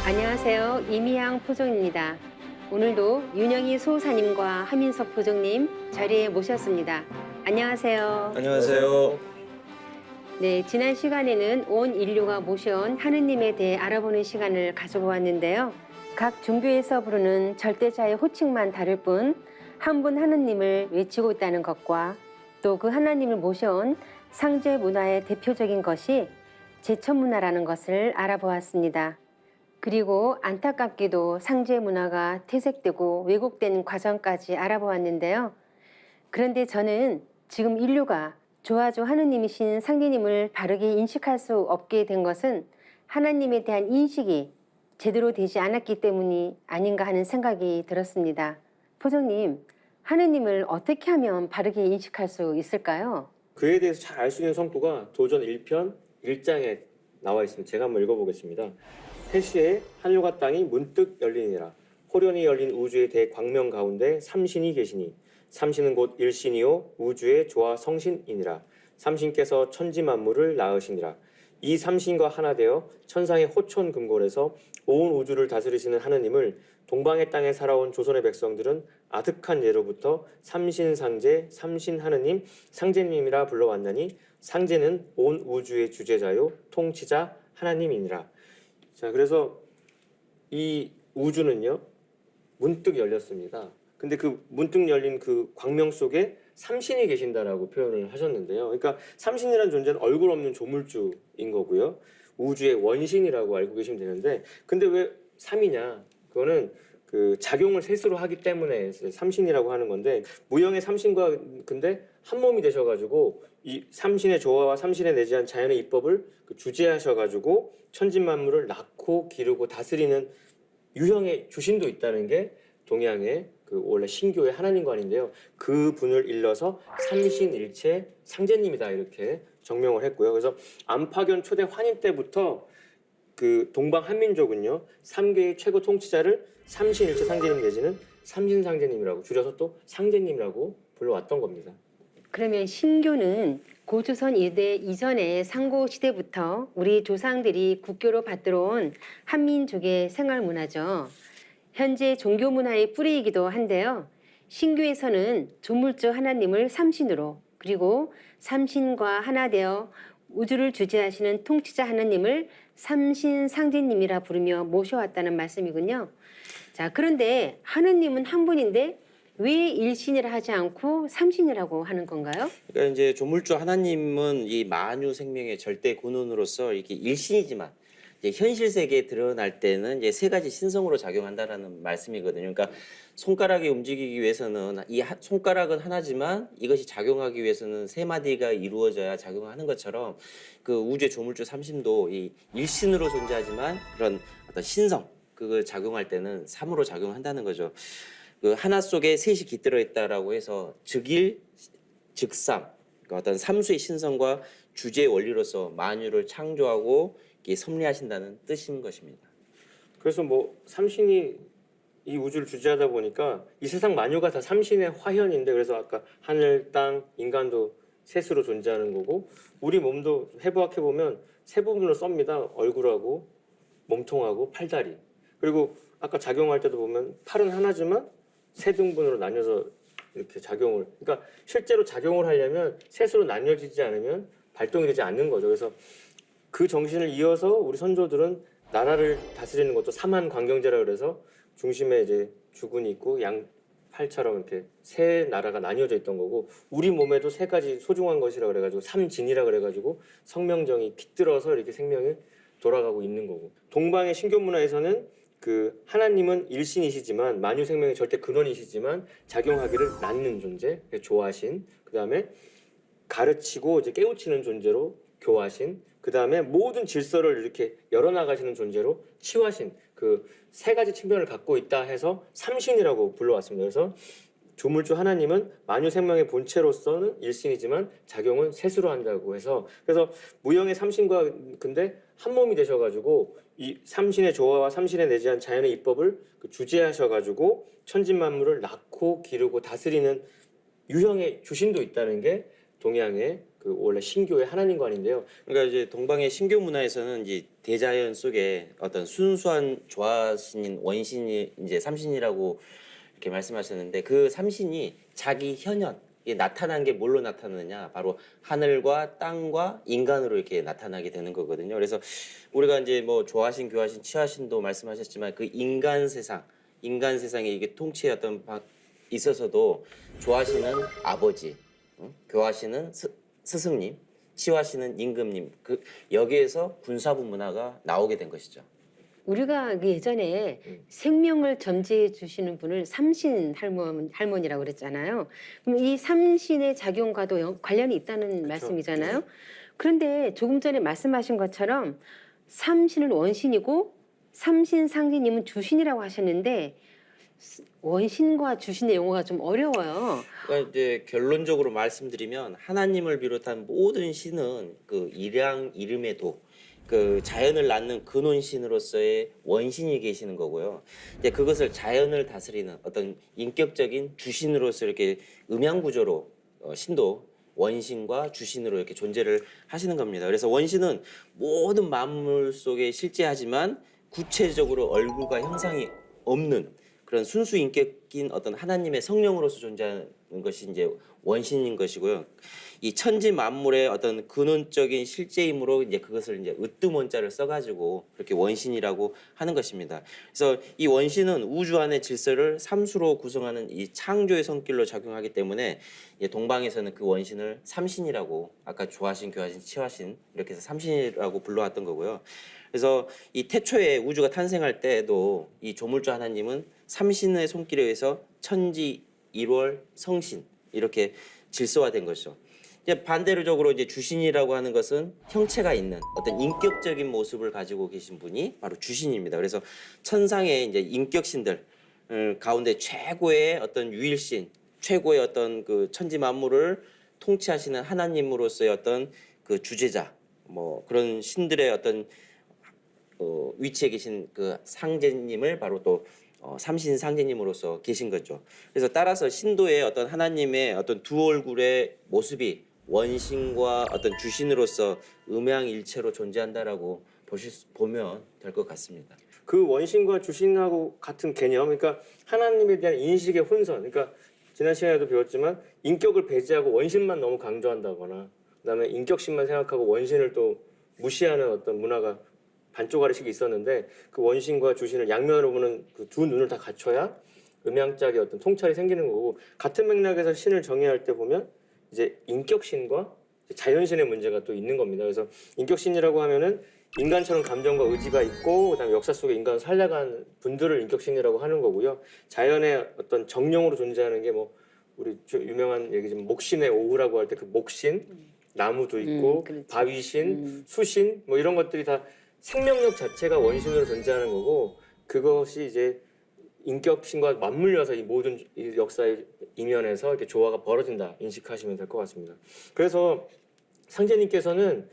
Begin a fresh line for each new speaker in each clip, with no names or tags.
안녕하세요. 이미향 포종입니다. 오늘도 윤영희 소사님과 하민석 포종님 자리에 모셨습니다. 안녕하세요.
안녕하세요.
네, 지난 시간에는 온 인류가 모셔온 하느님에 대해 알아보는 시간을 가져보았는데요. 각 종교에서 부르는 절대자의 호칭만 다를 뿐 한 분 하느님을 외치고 있다는 것과 또 그 하나님을 모셔온 상제 문화의 대표적인 것이 제천 문화라는 것을 알아보았습니다. 그리고 안타깝게도 상제 문화가 퇴색되고 왜곡된 과정까지 알아보았는데요. 그런데 저는 지금 인류가 조아조 하느님이신 상제님을 바르게 인식할 수 없게 된 것은 하나님에 대한 인식이 제대로 되지 않았기 때문이 아닌가 하는 생각이 들었습니다. 포정님, 하느님을 어떻게 하면 바르게 인식할 수 있을까요?
그에 대해서 잘 알 수 있는 성구가 도전 1편 1장에 나와 있습니다. 제가 한번 읽어보겠습니다. 태시에 하늘과 땅이 문득 열리니라. 호련히 열린 우주의 대광명 가운데 삼신이 계시니 삼신은 곧 일신이요 우주의 조화 성신이니라. 삼신께서 천지 만물을 낳으시니라. 이 삼신과 하나 되어 천상의 호촌 금골에서 온 우주를 다스리시는 하느님을 동방의 땅에 살아온 조선의 백성들은 아득한 예로부터 삼신상제, 삼신하느님, 상제님이라 불러왔나니 상제는 온 우주의 주제자요 통치자 하나님이니라. 자, 그래서 이 우주는요 문득 열렸습니다. 근데 그 문득 열린 그 광명 속에 삼신이 계신다라고 표현을 하셨는데요. 그러니까 삼신이라는 존재는 얼굴 없는 조물주인 거고요. 우주의 원신이라고 알고 계시면 되는데, 근데 왜 삼이냐? 그거는 그 작용을 셋으로 하기 때문에 삼신이라고 하는 건데, 무형의 삼신과 근데 한 몸이 되셔가지고 이 삼신의 조화와 삼신에 내재한 자연의 이법을 주재하셔가지고 천진만물을 낳고 기르고 다스리는 유형의 주신도 있다는 게 동양의 그 원래 신교의 하나님관인데요. 그 분을 일러서 삼신일체 상제님이다 이렇게 정명을 했고요. 그래서 안파견 초대 환인 때부터 그 동방 한민족은요 3개의 최고 통치자를 삼신일체 상제님 내지는 삼신상제님이라고 줄여서 또 상제님이라고 불러왔던 겁니다.
그러면 신교는 고조선 일대 이전의 상고 시대부터 우리 조상들이 국교로 받들어온 한민족의 생활 문화죠. 현재 종교 문화의 뿌리이기도 한데요. 신교에서는 조물주 하나님을 삼신으로, 그리고 삼신과 하나 되어 우주를 주재하시는 통치자 하나님을 삼신상제님이라 부르며 모셔왔다는 말씀이군요. 자, 그런데 하느님은 한 분인데 왜 일신이라 하지 않고 삼신이라고 하는 건가요?
그러니까 이제 조물주 하나님은 이 만유 생명의 절대 근원으로서 이렇게 일신이지만 이제 현실 세계에 드러날 때는 이제 세 가지 신성으로 작용한다라는 말씀이거든요. 그러니까 손가락이 움직이기 위해서는 이 손가락은 하나지만 이것이 작용하기 위해서는 세 마디가 이루어져야 작용하는 것처럼 그 우주의 조물주 삼신도 이 일신으로 존재하지만 그런 어떤 신성 그걸 작용할 때는 삼으로 작용한다는 거죠. 그 하나 속에 셋이 깃들어 있다라고 해서 즉일, 즉삼, 그러니까 어떤 삼수의 신성과 주제의 원리로서 만유를 창조하고 섭리하신다는 뜻인 것입니다.
그래서 뭐 삼신이 이 우주를 주재하다 보니까 이 세상 만유가 다 삼신의 화현인데, 그래서 아까 하늘, 땅, 인간도 셋으로 존재하는 거고, 우리 몸도 해부학해 보면 세 부분으로 썹니다. 얼굴하고 몸통하고 팔다리. 그리고 아까 작용할 때도 보면 팔은 하나지만 세 등분으로 나뉘어서 이렇게 작용을, 그러니까 실제로 작용을 하려면 셋으로 나뉘어지지 않으면 발동이 되지 않는 거죠. 그래서 그 정신을 이어서 우리 선조들은 나라를 다스리는 것도 삼한관경제라 그래서 중심에 이제 주군이 있고 양팔처럼 이렇게 세 나라가 나뉘어져 있던 거고, 우리 몸에도 세 가지 소중한 것이라 그래가지고 삼진이라 그래가지고 성명정이 깃들어서 이렇게 생명이 돌아가고 있는 거고, 동방의 신교 문화에서는 그 하나님은 일신이시지만 만유 생명의 절대 근원이시지만 작용하기를 낳는 존재, 조하신, 그 다음에 가르치고 이제 깨우치는 존재로 교하신, 그 다음에 모든 질서를 이렇게 열어나가시는 존재로 치화신, 그 세 가지 측면을 갖고 있다 해서 삼신이라고 불러왔습니다. 그래서 조물주 하나님은 만유 생명의 본체로서는 일신이지만 작용은 셋으로 한다고 해서, 그래서 무형의 삼신과 근데 한 몸이 되셔가지고 이 삼신의 조화와 삼신에 내재한 자연의 이법을 주재하셔가지고 천진만물을 낳고 기르고 다스리는 유형의 주신도 있다는 게 동양의 그 원래 신교의 하나님관인데요.
그러니까 이제 동방의 신교 문화에서는 이제 대자연 속에 어떤 순수한 조화신인 원신이 이제 삼신이라고 이렇게 말씀하셨는데 그 삼신이 자기 현현에 나타난 게 뭘로 나타나느냐 바로 하늘과 땅과 인간으로 이렇게 나타나게 되는 거거든요. 그래서 우리가 이제 뭐 조화신, 교화신, 치화신도 말씀하셨지만 그 인간 세상에 이게 통치의 어떤 있어서도 조화신은 아버지, 교화신은 스승님, 치화신은 임금님 그 여기에서 군사부 문화가 나오게 된 것이죠.
우리가 그 예전에 생명을 점지해 주시는 분을 삼신 할머니라고 그랬잖아요. 그럼 이 삼신의 작용과도 관련이 있다는 말씀이잖아요. 그런데 조금 전에 말씀하신 것처럼 삼신은 원신이고 삼신 상제님은 주신이라고 하셨는데 원신과 주신의 용어가 좀 어려워요.
그러니까 이제 결론적으로 말씀드리면 하나님을 비롯한 모든 신은 그 일양 이름의 도, 그 자연을 낳는 근원신으로서의 원신이 계시는 거고요. 이제 그것을 자연을 다스리는 어떤 인격적인 주신으로서 이렇게 음양 구조로 신도 원신과 주신으로 이렇게 존재를 하시는 겁니다. 그래서 원신은 모든 만물 속에 실제하지만 구체적으로 얼굴과 형상이 없는 그런 순수 인격인 어떤 하나님의 성령으로서 존재하는 것이 이제 원신인 것이고요. 이 천지 만물의 어떤 근원적인 실제이므로 이제 그것을 이제 으뜸원자를 써가지고 그렇게 원신이라고 하는 것입니다. 그래서 이 원신은 우주 안의 질서를 삼수로 구성하는 이 창조의 손길로 작용하기 때문에 동방에서는 그 원신을 삼신이라고 아까 조화신, 교화신, 치화신 이렇게 해서 삼신이라고 불러왔던 거고요. 그래서 이 태초에 우주가 탄생할 때도 이 조물주 하나님은 삼신의 손길에 의해서 천지, 일월, 성신 이렇게 질서화된 것이죠. 이제 반대로적으로 이제 주신이라고 하는 것은 형체가 있는 어떤 인격적인 모습을 가지고 계신 분이 바로 주신입니다. 그래서 천상의 이제 인격신들 가운데 최고의 어떤 유일신, 최고의 어떤 그 천지 만물을 통치하시는 하나님으로서의 어떤 그 주제자, 뭐 그런 신들의 어떤 위치에 계신 그 상제님을 바로 또 삼신 상제님으로서 계신 거죠. 그래서 따라서 신도의 어떤 하나님의 어떤 두 얼굴의 모습이 원신과 어떤 주신으로서 음양일체로 존재한다라고 보면 될 것 같습니다.
그 원신과 주신하고 같은 개념, 그러니까 하나님에 대한 인식의 혼선. 그러니까 지난 시간에도 배웠지만 인격을 배제하고 원신만 너무 강조한다거나, 그다음에 인격신만 생각하고 원신을 또 무시하는 어떤 문화가 반쪽아리씩 있었는데 그 원신과 주신을 양면으로 보는 그 두 눈을 다 갖춰야 음양짝의 어떤 통찰이 생기는 거고 같은 맥락에서 신을 정의할 때 보면 이제 인격신과 자연신의 문제가 또 있는 겁니다. 그래서 인격신이라고 하면은 인간처럼 감정과 의지가 있고 그다음에 역사 속에 인간을 살려간 분들을 인격신이라고 하는 거고요. 자연의 어떤 정령으로 존재하는 게 뭐 우리 유명한 얘기지만 목신의 오후라고 할 때 그 목신, 나무도 있고
그렇죠.
바위신, 수신 뭐 이런 것들이 다 생명력 자체가 원신으로 존재하는 거고 그것이 이제 인격신과 맞물려서 이 모든 이 역사의 이면에서 이렇게 조화가 벌어진다 인식하시면 될 것 같습니다. 그래서 상제님께서는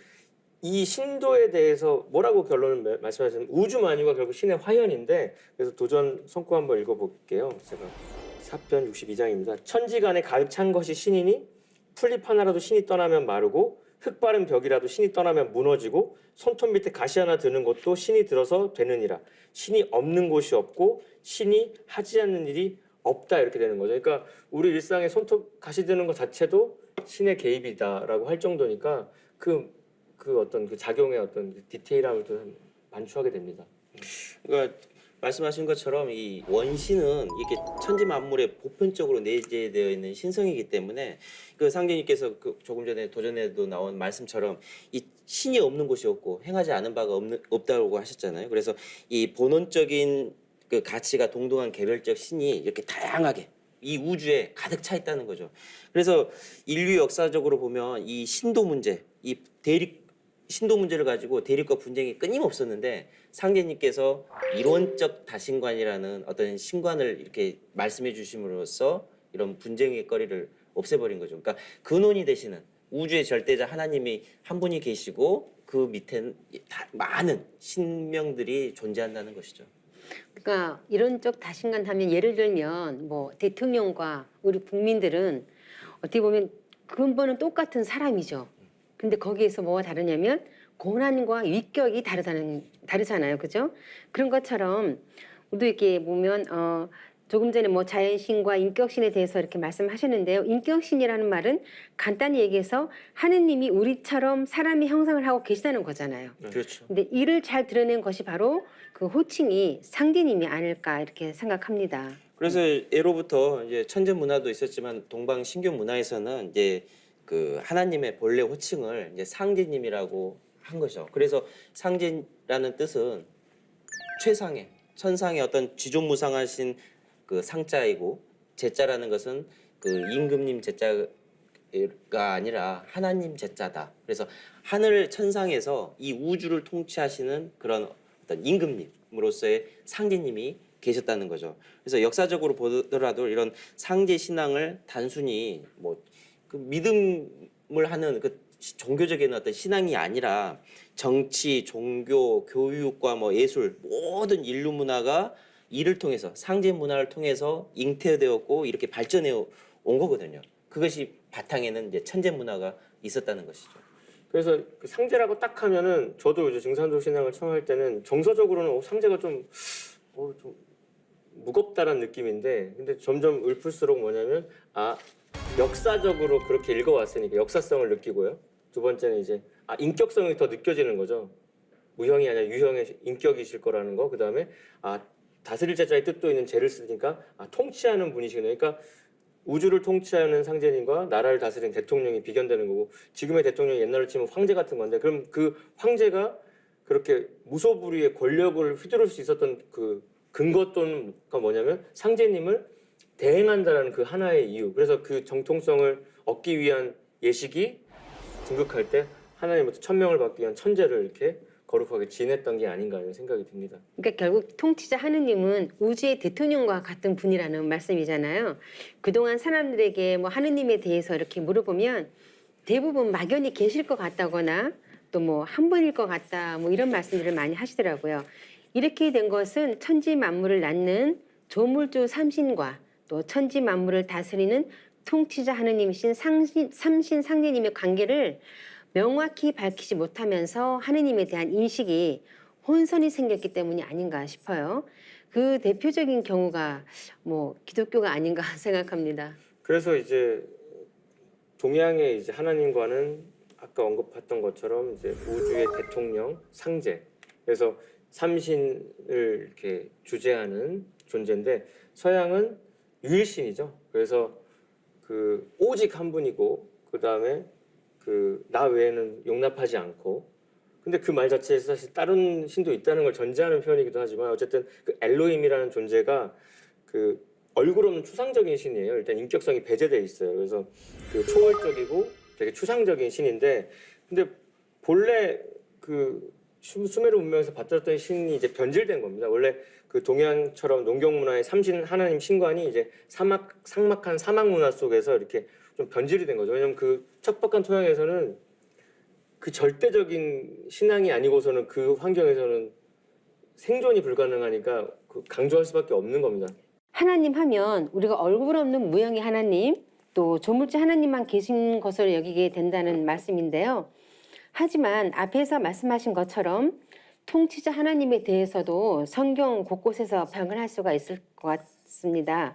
이 신도에 대해서 뭐라고 결론을 말씀하시면 우주 만유가 결국 신의 화현인데 그래서 도전 성구 한번 읽어볼게요. 제가 4편 62장입니다. 천지간에 가득 찬 것이 신이니 풀잎 하나라도 신이 떠나면 마르고 흙 바른 벽이라도 신이 떠나면 무너지고 손톱 밑에 가시 하나 드는 것도 신이 들어서 되느니라. 신이 없는 곳이 없고 신이 하지 않는 일이 없다 이렇게 되는 거죠. 그러니까 우리 일상에 손톱 가시 드는 것 자체도 신의 개입이다라고 할 정도니까 그 어떤 그 작용의 어떤 디테일함을 또 반추하게 됩니다.
그러니까 말씀하신 것처럼 이 원신은 이게 천지 만물에 보편적으로 내재되어 있는 신성이기 때문에 그 상제님께서 그 조금 전에 도전에도 나온 말씀처럼 이 신이 없는 곳이 없고 행하지 않은 바가 없다고 하셨잖아요. 그래서 이 본원적인 그 가치가 동등한 개별적 신이 이렇게 다양하게 이 우주에 가득 차 있다는 거죠. 그래서 인류 역사적으로 보면 이 신도 문제, 이 신도 문제를 가지고 대립과 분쟁이 끊임없었는데 상제님께서 이론적 다신관이라는 어떤 신관을 이렇게 말씀해 주심으로써 이런 분쟁의 거리를 없애버린 거죠. 그러니까 근원이 되시는 우주의 절대자 하나님이 한 분이 계시고 그 밑에는 많은 신명들이 존재한다는 것이죠.
그러니까 이론적 다신간 하면 예를 들면 뭐 대통령과 우리 국민들은 어떻게 보면 근본은 똑같은 사람이죠. 근데 거기에서 뭐가 다르냐면 고난과 위격이 다르잖아요, 그죠? 그런 것처럼 우리도 이렇게 보면 조금 전에 뭐 자연신과 인격신에 대해서 이렇게 말씀하셨는데요. 인격신이라는 말은 간단히 얘기해서 하느님이 우리처럼 사람의 형상을 하고 계시다는 거잖아요.
그렇죠.
근데 이를 잘 드러낸 것이 바로 그 호칭이 상제님이 아닐까 이렇게 생각합니다.
그래서 예로부터 이제 천재 문화도 있었지만 동방 신교 문화에서는 이제 그 하나님의 본래 호칭을 이제 상제님이라고 한 거죠. 그래서 상제라는 뜻은 최상의 천상의 어떤 지존무상하신 그 상자이고 제자라는 것은 그 임금님 제자가 아니라 하나님 제자다. 그래서 하늘 천상에서 이 우주를 통치하시는 그런 어떤 임금님으로서의 상제님이 계셨다는 거죠. 그래서 역사적으로 보더라도 이런 상제 신앙을 단순히 뭐 그 믿음을 하는 그 종교적인 어떤 신앙이 아니라 정치, 종교, 교육과 뭐 예술 모든 인류 문화가 이를 통해서 상제 문화를 통해서 잉태되었고 이렇게 발전해 온 거거든요. 그것이 바탕에는 이제 천재 문화가 있었다는 것이죠.
그래서 그 상제라고 딱 하면은 저도 이제 증산도 신앙을 처음 할 때는 정서적으로는 상제가 좀 무겁다라는 느낌인데, 근데 점점 읊을수록 뭐냐면 역사적으로 그렇게 읽어왔으니까 역사성을 느끼고요. 두 번째는 이제 인격성이 더 느껴지는 거죠. 무형이 아니라 유형의 인격이실 거라는 거. 그 다음에 다스릴 제자의 뜻도 있는 제를 쓰니까 통치하는 분이시네요. 그러니까 우주를 통치하는 상제님과 나라를 다스리는 대통령이 비견되는 거고, 지금의 대통령이 옛날로 치면 황제 같은 건데, 그럼 그 황제가 그렇게 무소불위의 권력을 휘두를 수 있었던 그 근거 또는가 뭐냐면 상제님을 대행한다는 그 하나의 이유. 그래서 그 정통성을 얻기 위한 예식이 등극할 때 하나님부터 천명을 받기 위한 천재를 이렇게 거룩하게 지냈던 게 아닌가 이런 생각이 듭니다.
그러니까 결국 통치자 하느님은 우주의 대통령과 같은 분이라는 말씀이잖아요. 그동안 사람들에게 뭐 하느님에 대해서 이렇게 물어보면 대부분 막연히 계실 것 같다거나 또 뭐 한 분일 것 같다 뭐 이런 말씀들을 많이 하시더라고요. 이렇게 된 것은 천지 만물을 낳는 조물주 삼신과 또 천지 만물을 다스리는 통치자 하느님이신 삼신 상제님의 관계를 명확히 밝히지 못하면서 하느님에 대한 인식이 혼선이 생겼기 때문이 아닌가 싶어요. 그 대표적인 경우가 뭐 기독교가 아닌가 생각합니다.
그래서 이제 동양의 이제 하나님과는 아까 언급했던 것처럼 이제 우주의 대통령 상제, 그래서 삼신을 이렇게 주재하는 존재인데, 서양은 유일신이죠. 그래서 그 오직 한 분이고 그 다음에 그 나 외에는 용납하지 않고, 근데 그 말 자체에서 사실 다른 신도 있다는 걸 전제하는 표현이기도 하지만 어쨌든 그 엘로힘이라는 존재가 그 얼굴 없는 추상적인 신이에요. 일단 인격성이 배제돼 있어요. 그래서 그 초월적이고 되게 추상적인 신인데, 근데 본래 그 수메르 문명에서 받들었던 신이 이제 변질된 겁니다. 원래 그 동양처럼 농경 문화의 삼신 하나님 신관이 이제 삭막한 사막 문화 속에서 이렇게 좀 변질이 된 거죠. 왜냐면 그 척박한 토양에서는 그 절대적인 신앙이 아니고서는 그 환경에서는 생존이 불가능하니까 그 강조할 수밖에 없는 겁니다.
하나님 하면 우리가 얼굴 없는 무형의 하나님, 또 조물주 하나님만 계신 것으로 여기게 된다는 말씀인데요. 하지만 앞에서 말씀하신 것처럼 통치자 하나님에 대해서도 성경 곳곳에서 발견할 수가 있을 것 같습니다.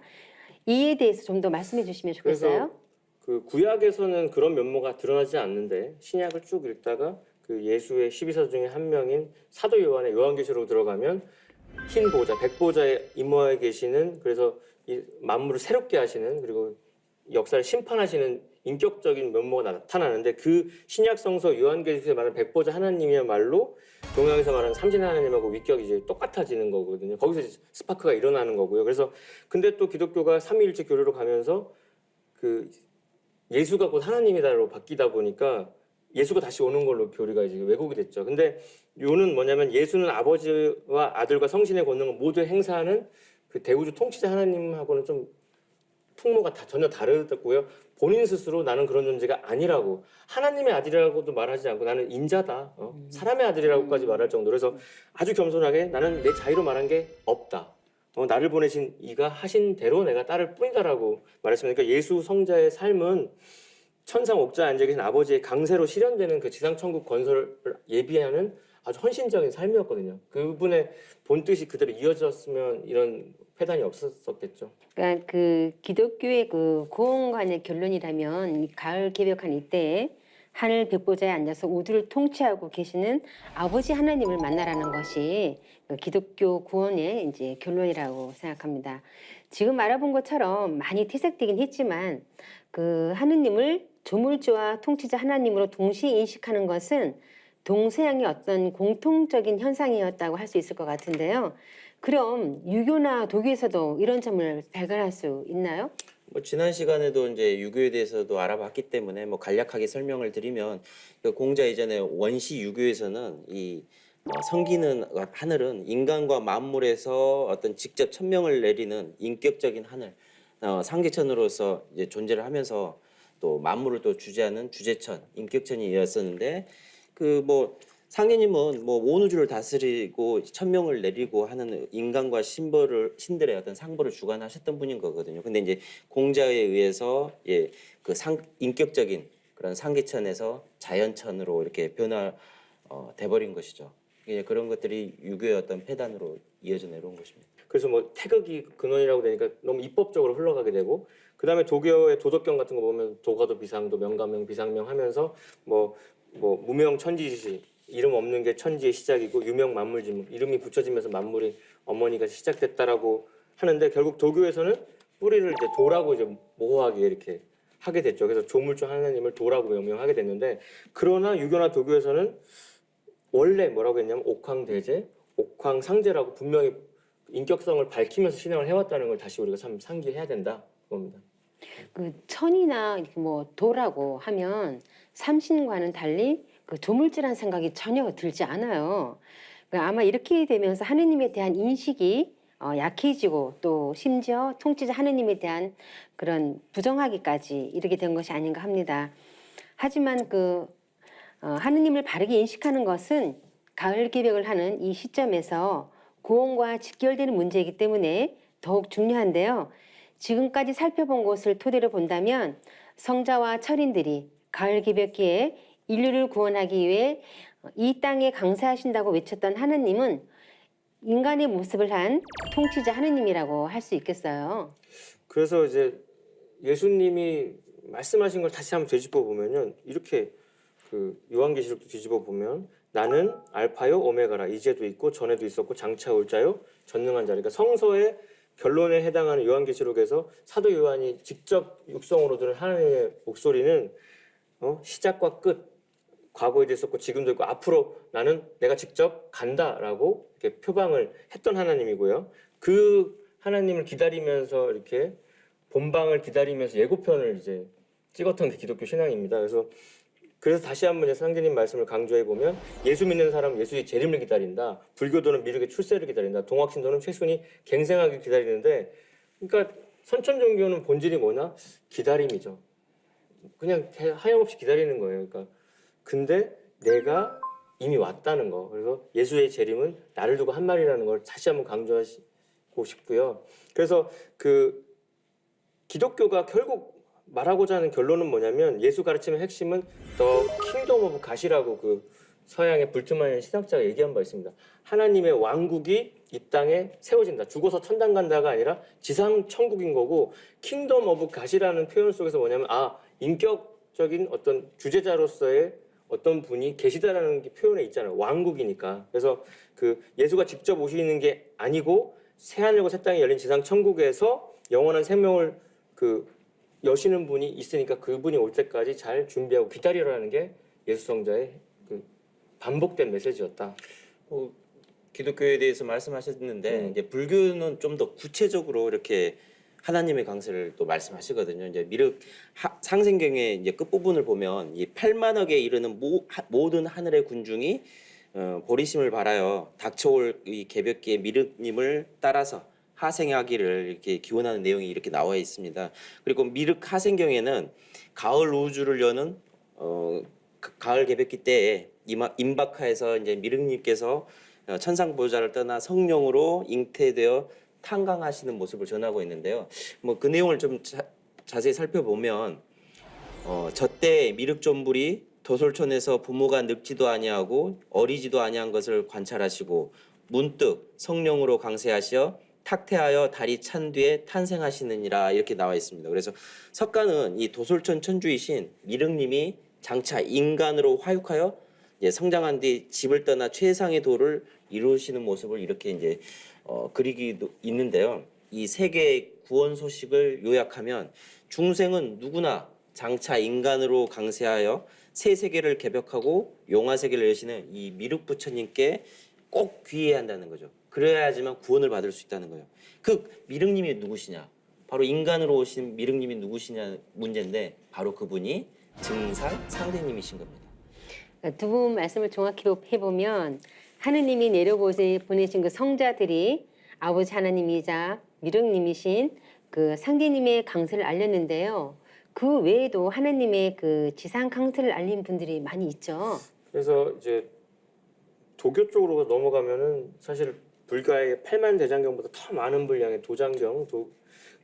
이에 대해서 좀 더 말씀해 주시면 좋겠어요.
그래서 그 구약에서는 그런 면모가 드러나지 않는데, 신약을 쭉 읽다가 그 예수의 12사도 중에 한 명인 사도 요한의 요한계시록으로 들어가면 흰 보좌, 백보좌에 임하에 계시는, 그래서 이 만물을 새롭게 하시는, 그리고 역사를 심판하시는 인격적인 면모가 나타나는데, 그 신약 성서 요한계시록에서 말하는 백보좌 하나님이야말로 동양에서 말하는 삼신 하나님하고 위격이 이제 똑같아지는 거거든요. 거기서 이제 스파크가 일어나는 거고요. 그래서 근데 또 기독교가 삼위일체 교류로 가면서 그 예수가 곧 하나님이다로 바뀌다 보니까 예수가 다시 오는 걸로 교리가 이제 왜곡이 됐죠. 근데 요는 뭐냐면 예수는 아버지와 아들과 성신의 권능을 모두 행사하는 그 대우주 통치자 하나님하고는 좀 풍모가 전혀 다르고요. 본인 스스로 나는 그런 존재가 아니라고, 하나님의 아들이라고도 말하지 않고 나는 인자다, 사람의 아들이라고까지 말할 정도로, 그래서 아주 겸손하게 나는 내 자의로 말한 게 없다. 나를 보내신 이가 하신 대로 내가 따를 뿐이다라고 말했습니다. 그러니까 예수 성자의 삶은 천상 옥자에 앉아 계신 아버지의 강세로 실현되는 그 지상천국 건설을 예비하는 아주 헌신적인 삶이었거든요. 그분의 본뜻이 그대로 이어졌으면 이런 폐단이 없었겠죠.
그러니까 그 기독교의 그 구원관의 결론이라면 이 가을 개벽한 이때에 하늘 백보자에 앉아서 우주를 통치하고 계시는 아버지 하나님을 만나라는 것이 그 기독교 구원의 이제 결론이라고 생각합니다. 지금 알아본 것처럼 많이 퇴색되긴 했지만 그 하느님을 조물주와 통치자 하나님으로 동시에 인식하는 것은 동서양의 어떤 공통적인 현상이었다고 할 수 있을 것 같은데요. 그럼 유교나 도교에서도 이런 점을 발견할 수 있나요?
뭐 지난 시간에도 이제 유교에 대해서도 알아봤기 때문에 뭐 간략하게 설명을 드리면 그 공자 이전에 원시 유교에서는 이 섬기는 하늘은 인간과 만물에서 어떤 직접 천명을 내리는 인격적인 하늘, 상계천으로서 이제 존재를 하면서 또 만물을 또 주재하는 주재천, 인격천이었었는데 그 뭐 상계님은 뭐 온 우주를 다스리고 천명을 내리고 하는 인간과 신들의 어떤 상보를 주관하셨던 분인 거거든요. 근데 이제 공자에 의해서 그 인격적인 그런 상계천에서 자연천으로 이렇게 돼버린 것이죠. 그런 것들이 유교의 어떤 폐단으로 이어져 내려온 것입니다.
그래서 뭐 태극이 근원이라고 되니까 너무 입법적으로 흘러가게 되고, 그 다음에 도교의 도덕경 같은 거 보면 도가도 비상도 명가명 비상명 하면서 뭐 무명 천지지, 이름 없는 게 천지의 시작이고 유명 만물지물, 이름이 붙여지면서 만물이 어머니가 시작됐다라고 하는데, 결국 도교에서는 뿌리를 이제 도라고 이제 모호하게 이렇게 하게 됐죠. 그래서 조물주 하나님을 도라고 명명하게 됐는데, 그러나 유교나 도교에서는 원래 뭐라고 했냐면 옥황대제, 옥황상제라고 분명히 인격성을 밝히면서 신앙을 해왔다는 걸 다시 우리가 참 상기해야 된다 그겁니다.
그 천이나 이렇게 뭐 도라고 하면 삼신과는 달리 그 조물주란 생각이 전혀 들지 않아요. 그러니까 아마 이렇게 되면서 하느님에 대한 인식이 약해지고 또 심지어 통치자 하느님에 대한 그런 부정하기까지 이르게 된 것이 아닌가 합니다. 하지만 그 하느님을 바르게 인식하는 것은 가을 개벽을 하는 이 시점에서 구원과 직결되는 문제이기 때문에 더욱 중요한데요. 지금까지 살펴본 것을 토대로 본다면 성자와 철인들이 가을 개벽기에 인류를 구원하기 위해 이 땅에 강사하신다고 외쳤던 하느님은 인간의 모습을 한 통치자 하느님이라고 할 수 있겠어요.
그래서 이제 예수님이 말씀하신 걸 다시 한번 되짚어 보면은 이렇게 그 요한계시록도 뒤집어 보면 나는 알파요 오메가라, 이제도 있고 전에도 있었고 장차 올 자요 전능한 자라. 그러니까 성서의 결론에 해당하는 요한계시록에서 사도 요한이 직접 육성으로 들은 하나님의 목소리는 시작과 끝, 과거에도 있었고 지금도 있고 앞으로 나는 내가 직접 간다라고 이렇게 표방을 했던 하나님이고요. 그 하나님을 기다리면서 이렇게 본방을 기다리면서 예고편을 이제 찍었던 게 기독교 신앙입니다. 그래서 다시 한번 이제 상제님 말씀을 강조해 보면 예수 믿는 사람은 예수의 재림을 기다린다. 불교도는 미륵의 출세를 기다린다. 동학신도는 최순이 갱생하길 기다리는데, 그러니까 선천 종교는 본질이 뭐냐? 기다림이죠. 그냥 하염없이 기다리는 거예요. 그러니까 근데 내가 이미 왔다는 거. 그래서 예수의 재림은 나를 두고 한 말이라는 걸 다시 한번 강조하고 싶고요. 그래서 그 기독교가 결국 말하고자 하는 결론은 뭐냐면 예수 가르침의 핵심은 더 킹덤 오브 갓이라고 그 서양의 불트만이라는 신학자가 얘기한 바 있습니다. 하나님의 왕국이 이 땅에 세워진다. 죽어서 천당 간다가 아니라 지상 천국인 거고, 킹덤 오브 갓이라는 표현 속에서 뭐냐면 인격적인 어떤 주제자로서의 어떤 분이 계시다라는 게 표현에 있잖아요. 왕국이니까. 그래서 그 예수가 직접 오시는 게 아니고 새하늘과 새 땅이 열린 지상 천국에서 영원한 생명을 여시는 분이 있으니까 그분이 올 때까지 잘 준비하고 기다리라는 게 예수 성자의 그 반복된 메시지였다.
기독교에 대해서 말씀하셨는데 이제 불교는 좀 더 구체적으로 이렇게 하나님의 강세를 또 말씀하시거든요. 이제 미륵 상생경의 이제 끝 부분을 보면 이 8만억에 이르는 모든 하늘의 군중이 보리심을 바라여 닥쳐올 이 개벽기의 미륵님을 따라서 하생하기를 이렇게 기원하는 내용이 이렇게 나와 있습니다. 그리고 미륵 하생경에는 가을 우주를 여는 가을 개벽기 때에 임박하에서 이제 미륵님께서 천상 보좌를 떠나 성령으로 잉태되어 탄광하시는 모습을 전하고 있는데요. 뭐 그 내용을 좀 자세히 살펴보면 저때 미륵존불이 도솔촌에서 부모가 늙지도 아니하고 어리지도 아니한 것을 관찰하시고 문득 성령으로 강세하시어 탁태하여 달이 찬 뒤에 탄생하시느니라 이렇게 나와 있습니다. 그래서 석가는 이 도솔촌 천주이신 미륵님이 장차 인간으로 화육하여 이제 성장한 뒤 집을 떠나 최상의 도를 이루시는 모습을 이렇게 이제 그리기도 있는데요. 이 세계의 구원 소식을 요약하면 중생은 누구나 장차 인간으로 강세하여 새 세계를 개벽하고 용화 세계를 여시는 이 미륵 부처님께 꼭 귀해야 한다는 거죠. 그래야지만 구원을 받을 수 있다는 거예요. 그 미륵님이 누구시냐? 바로 인간으로 오신 미륵님이 누구시냐 문제인데 바로 그분이 증산 상대님이신 겁니다.
두 분 말씀을 종합해 보면 하느님이 보내신 그 성자들이 아버지 하나님이자 미륵님이신 그 상대님의 강세를 알렸는데요. 그 외에도 하나님의 그 지상 강세를 알린 분들이 많이 있죠.
그래서 이제 도교 쪽으로 넘어가면은 사실 불가의 8만 대장경보다 더 많은 분량의 도장경,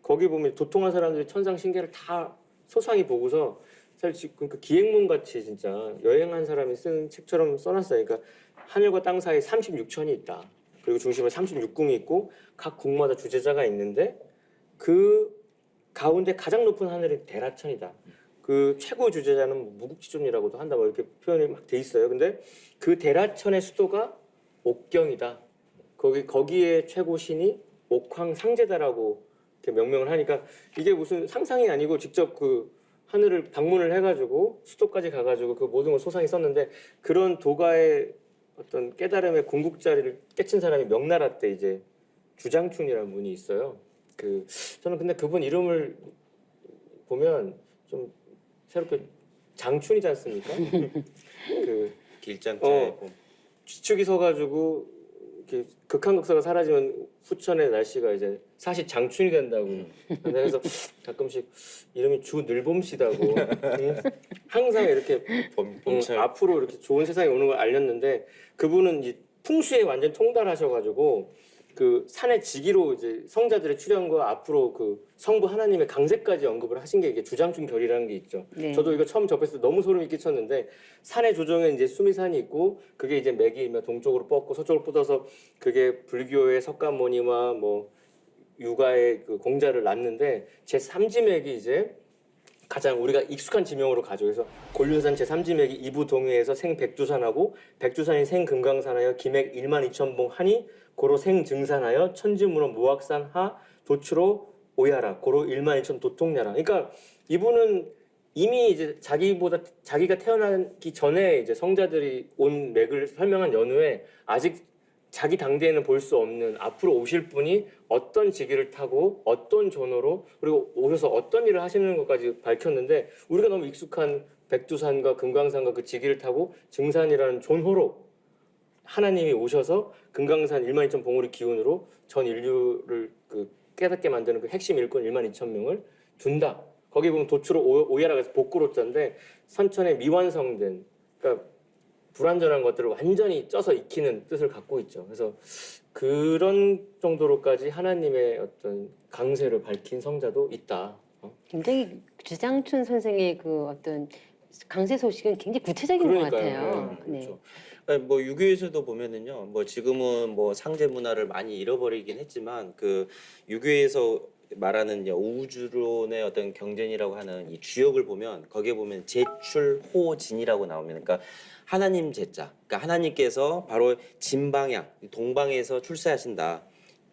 거기 보면 도통한 사람들이 천상신계를 다 소상히 보고서 사실 그 기행문 같이 진짜 여행한 사람이 쓴 책처럼 써놨어요. 그러니까 하늘과 땅 사이 36천이 있다. 그리고 중심에 36궁이 있고 각 궁마다 주제자가 있는데 그 가운데 가장 높은 하늘이 대라천이다. 그 최고 주제자는 무국지존이라고도 한다. 뭐 이렇게 표현이 막 돼 있어요. 근데 그 대라천의 수도가 옥경이다. 거기에 최고 신이 옥황상제다라고 이렇게 명명을 하니까 이게 무슨 상상이 아니고 직접 그 하늘을 방문을 해가지고 수도까지 가가지고 그 모든 걸 소상히 썼는데 그런 도가의 어떤 깨달음의 궁극자리를 깨친 사람이 명나라 때 이제 주장춘이라는 분이 있어요. 저는 근데 그분 이름을 보면 좀 새롭게 장춘이지 않습니까?
길장자에
뒤축이 서가지고 이렇게 극한극사가 사라지면 후천의 날씨가 이제 사실 장춘이 된다고. 그래서 가끔씩 이름이 주늘봄씨다고 항상 이렇게
봄철
앞으로 이렇게 좋은 세상이 오는 걸 알렸는데 그분은 이제 풍수에 완전 통달하셔가지고 그 산의 지기로 이제 성자들의 출현과 앞으로 그 성부 하나님의 강세까지 언급을 하신 게 이게 주장춘 결이라는 게 있죠.
네.
저도 이거 처음 접했을 때 너무 소름이 끼쳤는데 산의 조정에 이제 수미산이 있고 그게 이제 맥이 동쪽으로 뻗고 서쪽으로 뻗어서 그게 불교의 석가모니와 뭐 유가의 그 공자를 낳는데 제 3지맥이 이제 가장 우리가 익숙한 지명으로 가죠. 그래서 곤륜산 제3지맥이 이부동해에서 생백두산하고 백두산이 생금강산하여 기맥 1만 2천 봉 하니 고로 생증산하여 천지문호 무학산 하 도추로 오야라 고로 1만 2천 도통야라. 그러니까 이분은 이미 이제 자기가 태어나기 전에 이제 성자들이 온 맥을 설명한 연후에 아직 자기 당대에는 볼 수 없는 앞으로 오실 분이 어떤 직위를 타고 어떤 전호로 그리고 오셔서 어떤 일을 하시는 것까지 밝혔는데 우리가 너무 익숙한 백두산과 금강산과 그 직위를 타고 증산이라는 존호로 하나님이 오셔서 금강산 1만 2천 봉우리 기운으로 전 인류를 그 깨닫게 만드는 그 핵심 일꾼 1만 2천 명을 둔다. 거기 보면 도추로 오야라고 해서 복구로자인데 선천에 미완성된 그러니까 불완전한 것들을 완전히 쪄서 익히는 뜻을 갖고 있죠. 그래서 그런 정도로까지 하나님의 어떤 강세를 밝힌 성자도 있다.
굉장히 주장춘 선생의 그 어떤 강세 소식은 굉장히 구체적인 것 같아요. 네.
그렇죠. 뭐 유교에서도 보면은요, 뭐 지금은 뭐 상제 문화를 많이 잃어버리긴 했지만 그 유교에서 말하는 이제 우주론의 어떤 경전이라고 하는 이 주역을 보면 거기에 보면 제출호진이라고 나옵니다. 그러니까 하나님 제자, 그러니까 하나님께서 바로 진방향, 동방에서 출세하신다.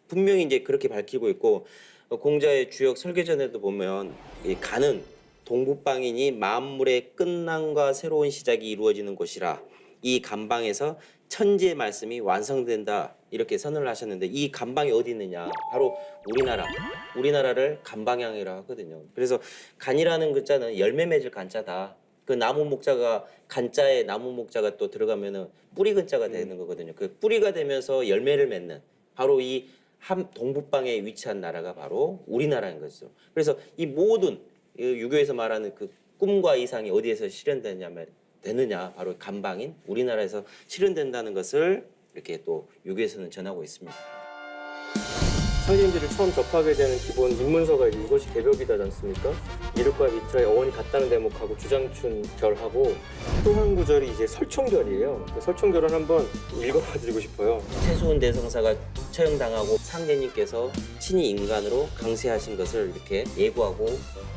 분명히 이제 그렇게 밝히고 있고 공자의 주역 설계전에도 보면 이 간은 동북방이니 만물의 끝남과 새로운 시작이 이루어지는 곳이라 이 간방에서 천지의 말씀이 완성된다 이렇게 선언을 하셨는데 이 간방이 어디 있느냐 바로 우리나라를 간방향이라 하거든요. 그래서 간이라는 글자는 열매 맺을 간자다. 그 나무 목자가 간자에 나무 목자가 또 들어가면은 뿌리 근자가 되는 거거든요. 그 뿌리가 되면서 열매를 맺는 바로 이 동북방에 위치한 나라가 바로 우리나라인 거죠. 그래서 이 모든 유교에서 말하는 그 꿈과 이상이 어디에서 되느냐 바로 간방인 우리나라에서 실현된다는 것을 이렇게 또 유교에서는 전하고 있습니다.
상징지를 처음 접하게 되는 기본 입문서가 이것이 개벽이다지 않습니까? 이륙과 미트라의 어원이 같다는 대목하고 주장춘 결하고 또 한 구절이 이제 설총결이에요. 그 설총결은 한번 읽어드리고 싶어요.
최수훈 대성사가 처형당하고 상제님께서 친히 인간으로 강세하신 것을 이렇게 예고하고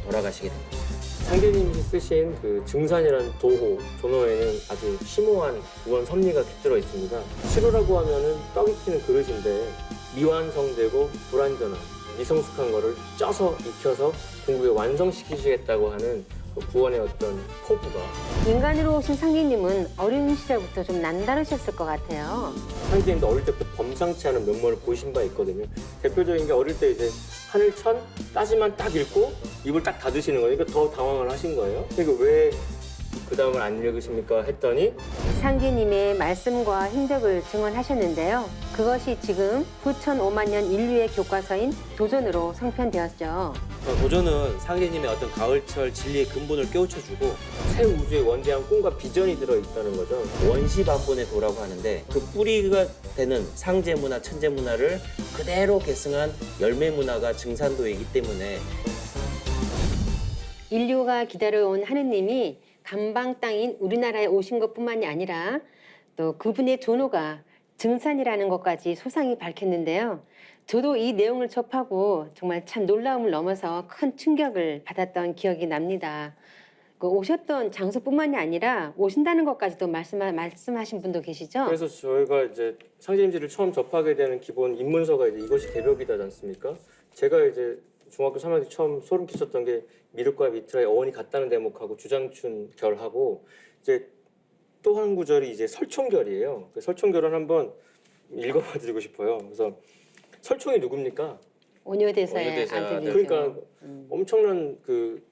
돌아가시게 됩니다.
상제님이 쓰신 그 증산이라는 도호, 존어에는 아주 심오한 구원 섭리가 깃들어 있습니다. 시로라고 하면은 떡 익히는 그릇인데 미완성되고 불완전한 미성숙한 거를 쪄서 익혀서 궁극에 완성시키시겠다고 하는 그 구원의 어떤 포부가
인간으로 오신 상기님은 어린 시절부터 좀 남다르셨을 것 같아요.
상제님도 어릴 때부터 범상치 않은 면모를 보이신 바 있거든요. 대표적인 게 어릴 때 이제 하늘천 따지만 딱 읽고 입을 딱 닫으시는 거니까 더 당황을 하신 거예요. 그러니까 왜 그 다음을 안 읽으십니까? 했더니
상기님의 말씀과 행적을 증언하셨는데요. 그것이 지금 9,005만 년 인류의 교과서인 도전으로 성편되었죠.
도전은 상제님의 어떤 가을철 진리의 근본을 깨우쳐주고
새 우주의 원대한 꿈과 비전이 들어있다는 거죠.
원시반본의 도라고 하는데 그 뿌리가 되는 상제문화, 천제문화를 그대로 계승한 열매문화가 증산도이기 때문에
인류가 기다려온 하느님이 감방 땅인 우리나라에 오신 것뿐만이 아니라 또 그분의 존호가 증산이라는 것까지 소상히 밝혔는데요. 저도 이 내용을 접하고 정말 참 놀라움을 넘어서 큰 충격을 받았던 기억이 납니다. 그 오셨던 장소뿐만이 아니라 오신다는 것까지도 말씀하신 분도 계시죠?
그래서 저희가 이제 상제님지를 처음 접하게 되는 기본 입문서가 이제 이것이 개벽이다지 않습니까? 제가 이제 중학교 3학년 때 처음 소름 끼쳤던 게 미륵과 미트라의 어원이 같다는 대목하고 주장춘 결하고 이제 또 한 구절이 이제 설총결이에요. 그 설총결은 한번 읽어봐드리고 싶어요. 그래서 설총이 누굽니까?
온효대사의
온효대사
아들이죠.
그러니까 엄청난 그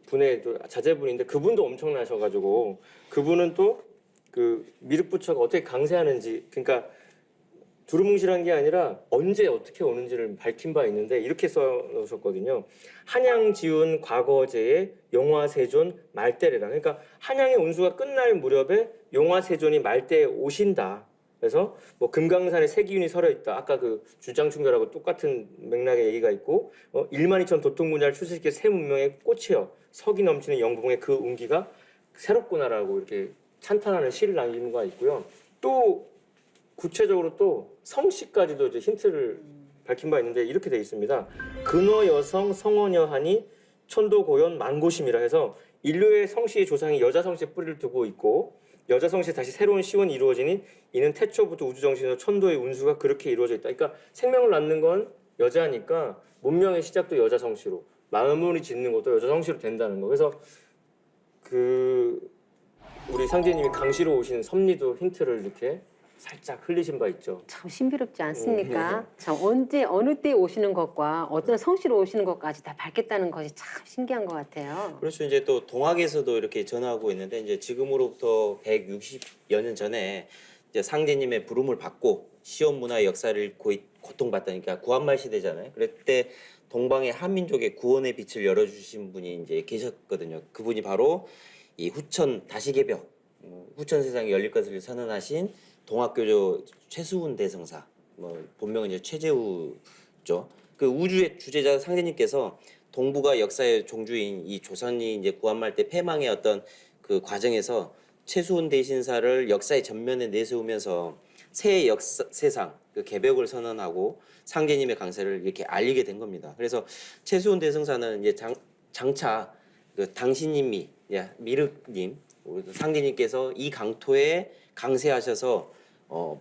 분의 또 자제분인데 그분도 엄청나셔가지고 그분은 또 그 미륵부처가 어떻게 강세하는지 그러니까 두루뭉실한 게 아니라 언제 어떻게 오는지를 밝힌 바 있는데 이렇게 써놓으셨거든요. 한양 지운 과거제의 용화세존 말대래라. 그러니까 한양의 운수가 끝날 무렵에 용화세존이 말대에 오신다. 그래서 뭐 금강산에 세기운이 서려 있다. 아까 그 주장충결하고 똑같은 맥락의 얘기가 있고 12,000 도통문야를 출세시켜 새 문명의 꽃이여 석이 넘치는 영봉의 그 운기가 새롭구나라고 이렇게 찬탄하는 시를 남기는 거 있고요. 또 구체적으로 또 성씨까지도 이제 힌트를 밝힌 바 있는데 이렇게 돼 있습니다. 근어 여성 성원여하니 천도고연 만고심이라 해서 인류의 성씨의 조상이 여자 성씨에 뿌리를 두고 있고 여자 성씨에 다시 새로운 시원이 이루어지니 이는 태초부터 우주정신으로 천도의 운수가 그렇게 이루어져 있다. 그러니까 생명을 낳는 건 여자니까 문명의 시작도 여자 성씨로 마무리 짓는 것도 여자 성씨로 된다는 거. 그래서 그 우리 상제님이 강시로 오시는 섭리도 힌트를 이렇게 살짝 흘리신 바 있죠.
참 신비롭지 않습니까? 참 언제 어느 때 오시는 것과 어떤 성씨로 오시는 것까지 다 밝혔다는 것이 참 신기한 것 같아요.
그렇죠. 이제 또 동학에서도 이렇게 전하고 있는데 이제 지금으로부터 160여 년 전에 이제 상제님의 부름을 받고 시온 문화의 역사를 읽고 고통받다니까 구한말 시대잖아요. 그때 동방의 한민족의 구원의 빛을 열어주신 분이 이제 계셨거든요. 그분이 바로 이 후천 다시개벽, 후천 세상이 열릴 것을 선언하신 동학교조 최수훈 대성사, 뭐 본명은 이제 최재우죠. 그 우주의 주제자 상제님께서 동북아 역사의 종주인 이 조선이 이제 구한말 때 패망의 어떤 그 과정에서 최수훈 대신사를 역사의 전면에 내세우면서 새 역사 세상 그 개벽을 선언하고 상제님의 강세를 이렇게 알리게 된 겁니다. 그래서 최수훈 대성사는 이제 장차 그 당신님이 미륵님 상제님께서 이 강토에 강세하셔서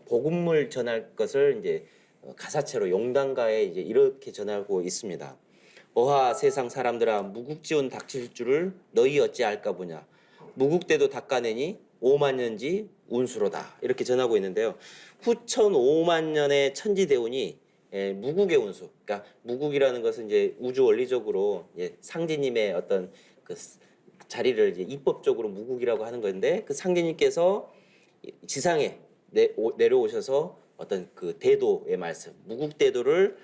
복음을 전할 것을 이제 가사체로 용단가에 이제 이렇게 전하고 있습니다. 어하 세상 사람들아 무국지온 닥칠 줄을 너희 어찌할까 보냐 무국대도 닦아내니 5만 년지 운수로다 이렇게 전하고 있는데요. 후천 5만 년의 천지대운이 무국의 운수, 그러니까 무국이라는 것은 이제 우주 원리적으로 상제님의 어떤 그 자리를 이제 입법적으로 무국이라고 하는 건데 그 상제님께서 지상에 내려오셔서 어떤 그 대도의 말씀, 무국대도를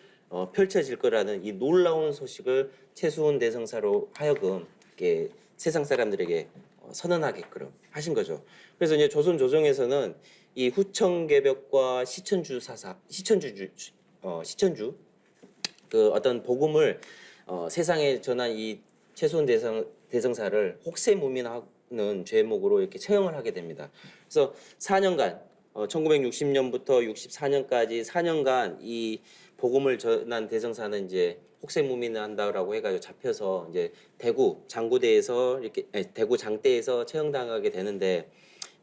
펼쳐질 거라는 이 놀라운 소식을 최수훈 대성사로 하여금 이렇게 세상 사람들에게 선언하게끔 하신 거죠. 그래서 이제 조선 조정에서는 이 후천개벽과 시천주 그 어떤 복음을 세상에 전한 이 최수훈 대성사를 혹세무민하는 죄목으로 이렇게 처형을 하게 됩니다. 그래서 4년간 1960년부터 64년까지 4년간 이 복음을 전한 대성사는 이제 혹세무민을 한다라고 해가지고 잡혀서 이제 대구 장구대에서 이렇게 대구 장대에서 처형당하게 되는데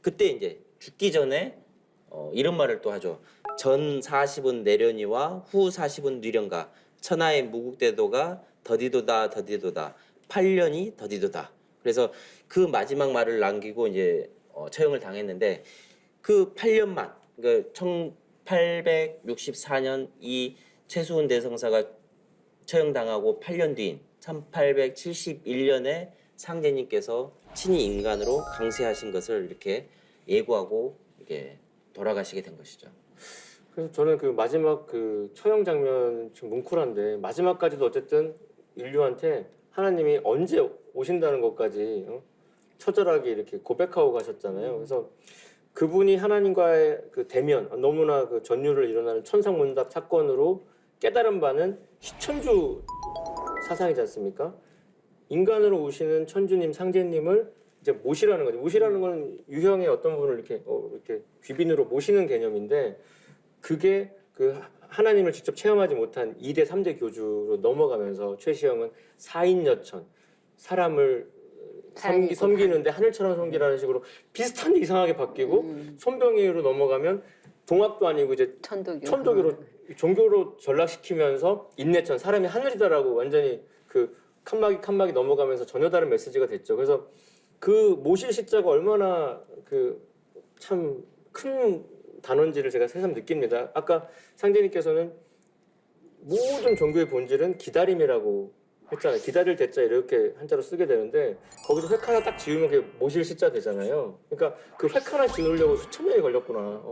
그때 이제 죽기 전에 이런 말을 또 하죠. 전 40은 내려니와 후 40은 뉘련가 천하의 무국대도가 더디도다 더디도다 8년이 더디도다. 그래서 그 마지막 말을 남기고 이제 처형을 당했는데 그 8년만 그러니까 1864년 이 최수훈 대성사가 처형당하고 8년 뒤인 1871년에 상제님께서 친히 인간으로 강세하신 것을 이렇게 예고하고 이렇게 돌아가시게 된 것이죠.
그래서 저는 그 마지막 그 처형 장면 좀 뭉클한데 마지막까지도 어쨌든 인류한테 하나님이 언제 오신다는 것까지 처절하게 이렇게 고백하고 가셨잖아요. 그래서 그분이 하나님과의 그 대면, 너무나 그 전율을 일어나는 천상문답 사건으로 깨달은 바는 시천주 사상이지 않습니까? 인간으로 오시는 천주님, 상제님을 이제 모시라는 거죠. 모시라는 건 유형의 어떤 분을 이렇게 귀빈으로 모시는 개념인데 그게 그 하나님을 직접 체험하지 못한 2대, 3대 교주로 넘어가면서 최시영은 사인여천, 사람을 섬기는데 하늘처럼 섬기라는 식으로 비슷한데 이상하게 바뀌고 손병희로 넘어가면 동학도 아니고 이제 천도교로 종교로 전락시키면서 인내천, 사람이 하늘이다라고 완전히 그 칸막이 넘어가면서 전혀 다른 메시지가 됐죠. 그래서 그 모실 시자가 얼마나 그 참 큰 단원지를 제가 새삼 느낍니다. 아까 상제님께서는 모든 종교의 본질은 기다림이라고 했잖아요. 기다릴 대자 이렇게 한자로 쓰게 되는데 거기서 획 하나 딱 지우면 그게 모실 시자 되잖아요. 그러니까 그 획 하나 지우려고 수천 년이 걸렸구나.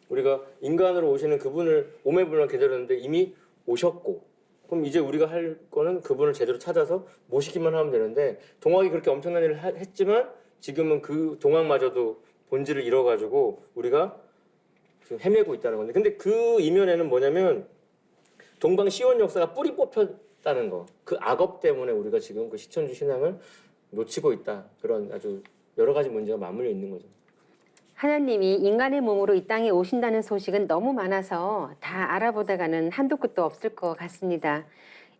우리가 인간으로 오시는 그분을 오매불만 기다렸는데 이미 오셨고 그럼 이제 우리가 할 거는 그분을 제대로 찾아서 모시기만 하면 되는데 동학이 그렇게 엄청난 일을 했지만 지금은 그 동학마저도 본질을 잃어가지고 우리가 지금 헤매고 있다는 건데 근데 그 이면에는 뭐냐면 동방 시원 역사가 뿌리 뽑혔다는 거. 그 악업 때문에 우리가 지금 그 시천주 신앙을 놓치고 있다. 그런 아주 여러 가지 문제가 맞물려 있는 거죠.
하나님이 인간의 몸으로 이 땅에 오신다는 소식은 너무 많아서 다 알아보다가는 한도 끝도 없을 것 같습니다.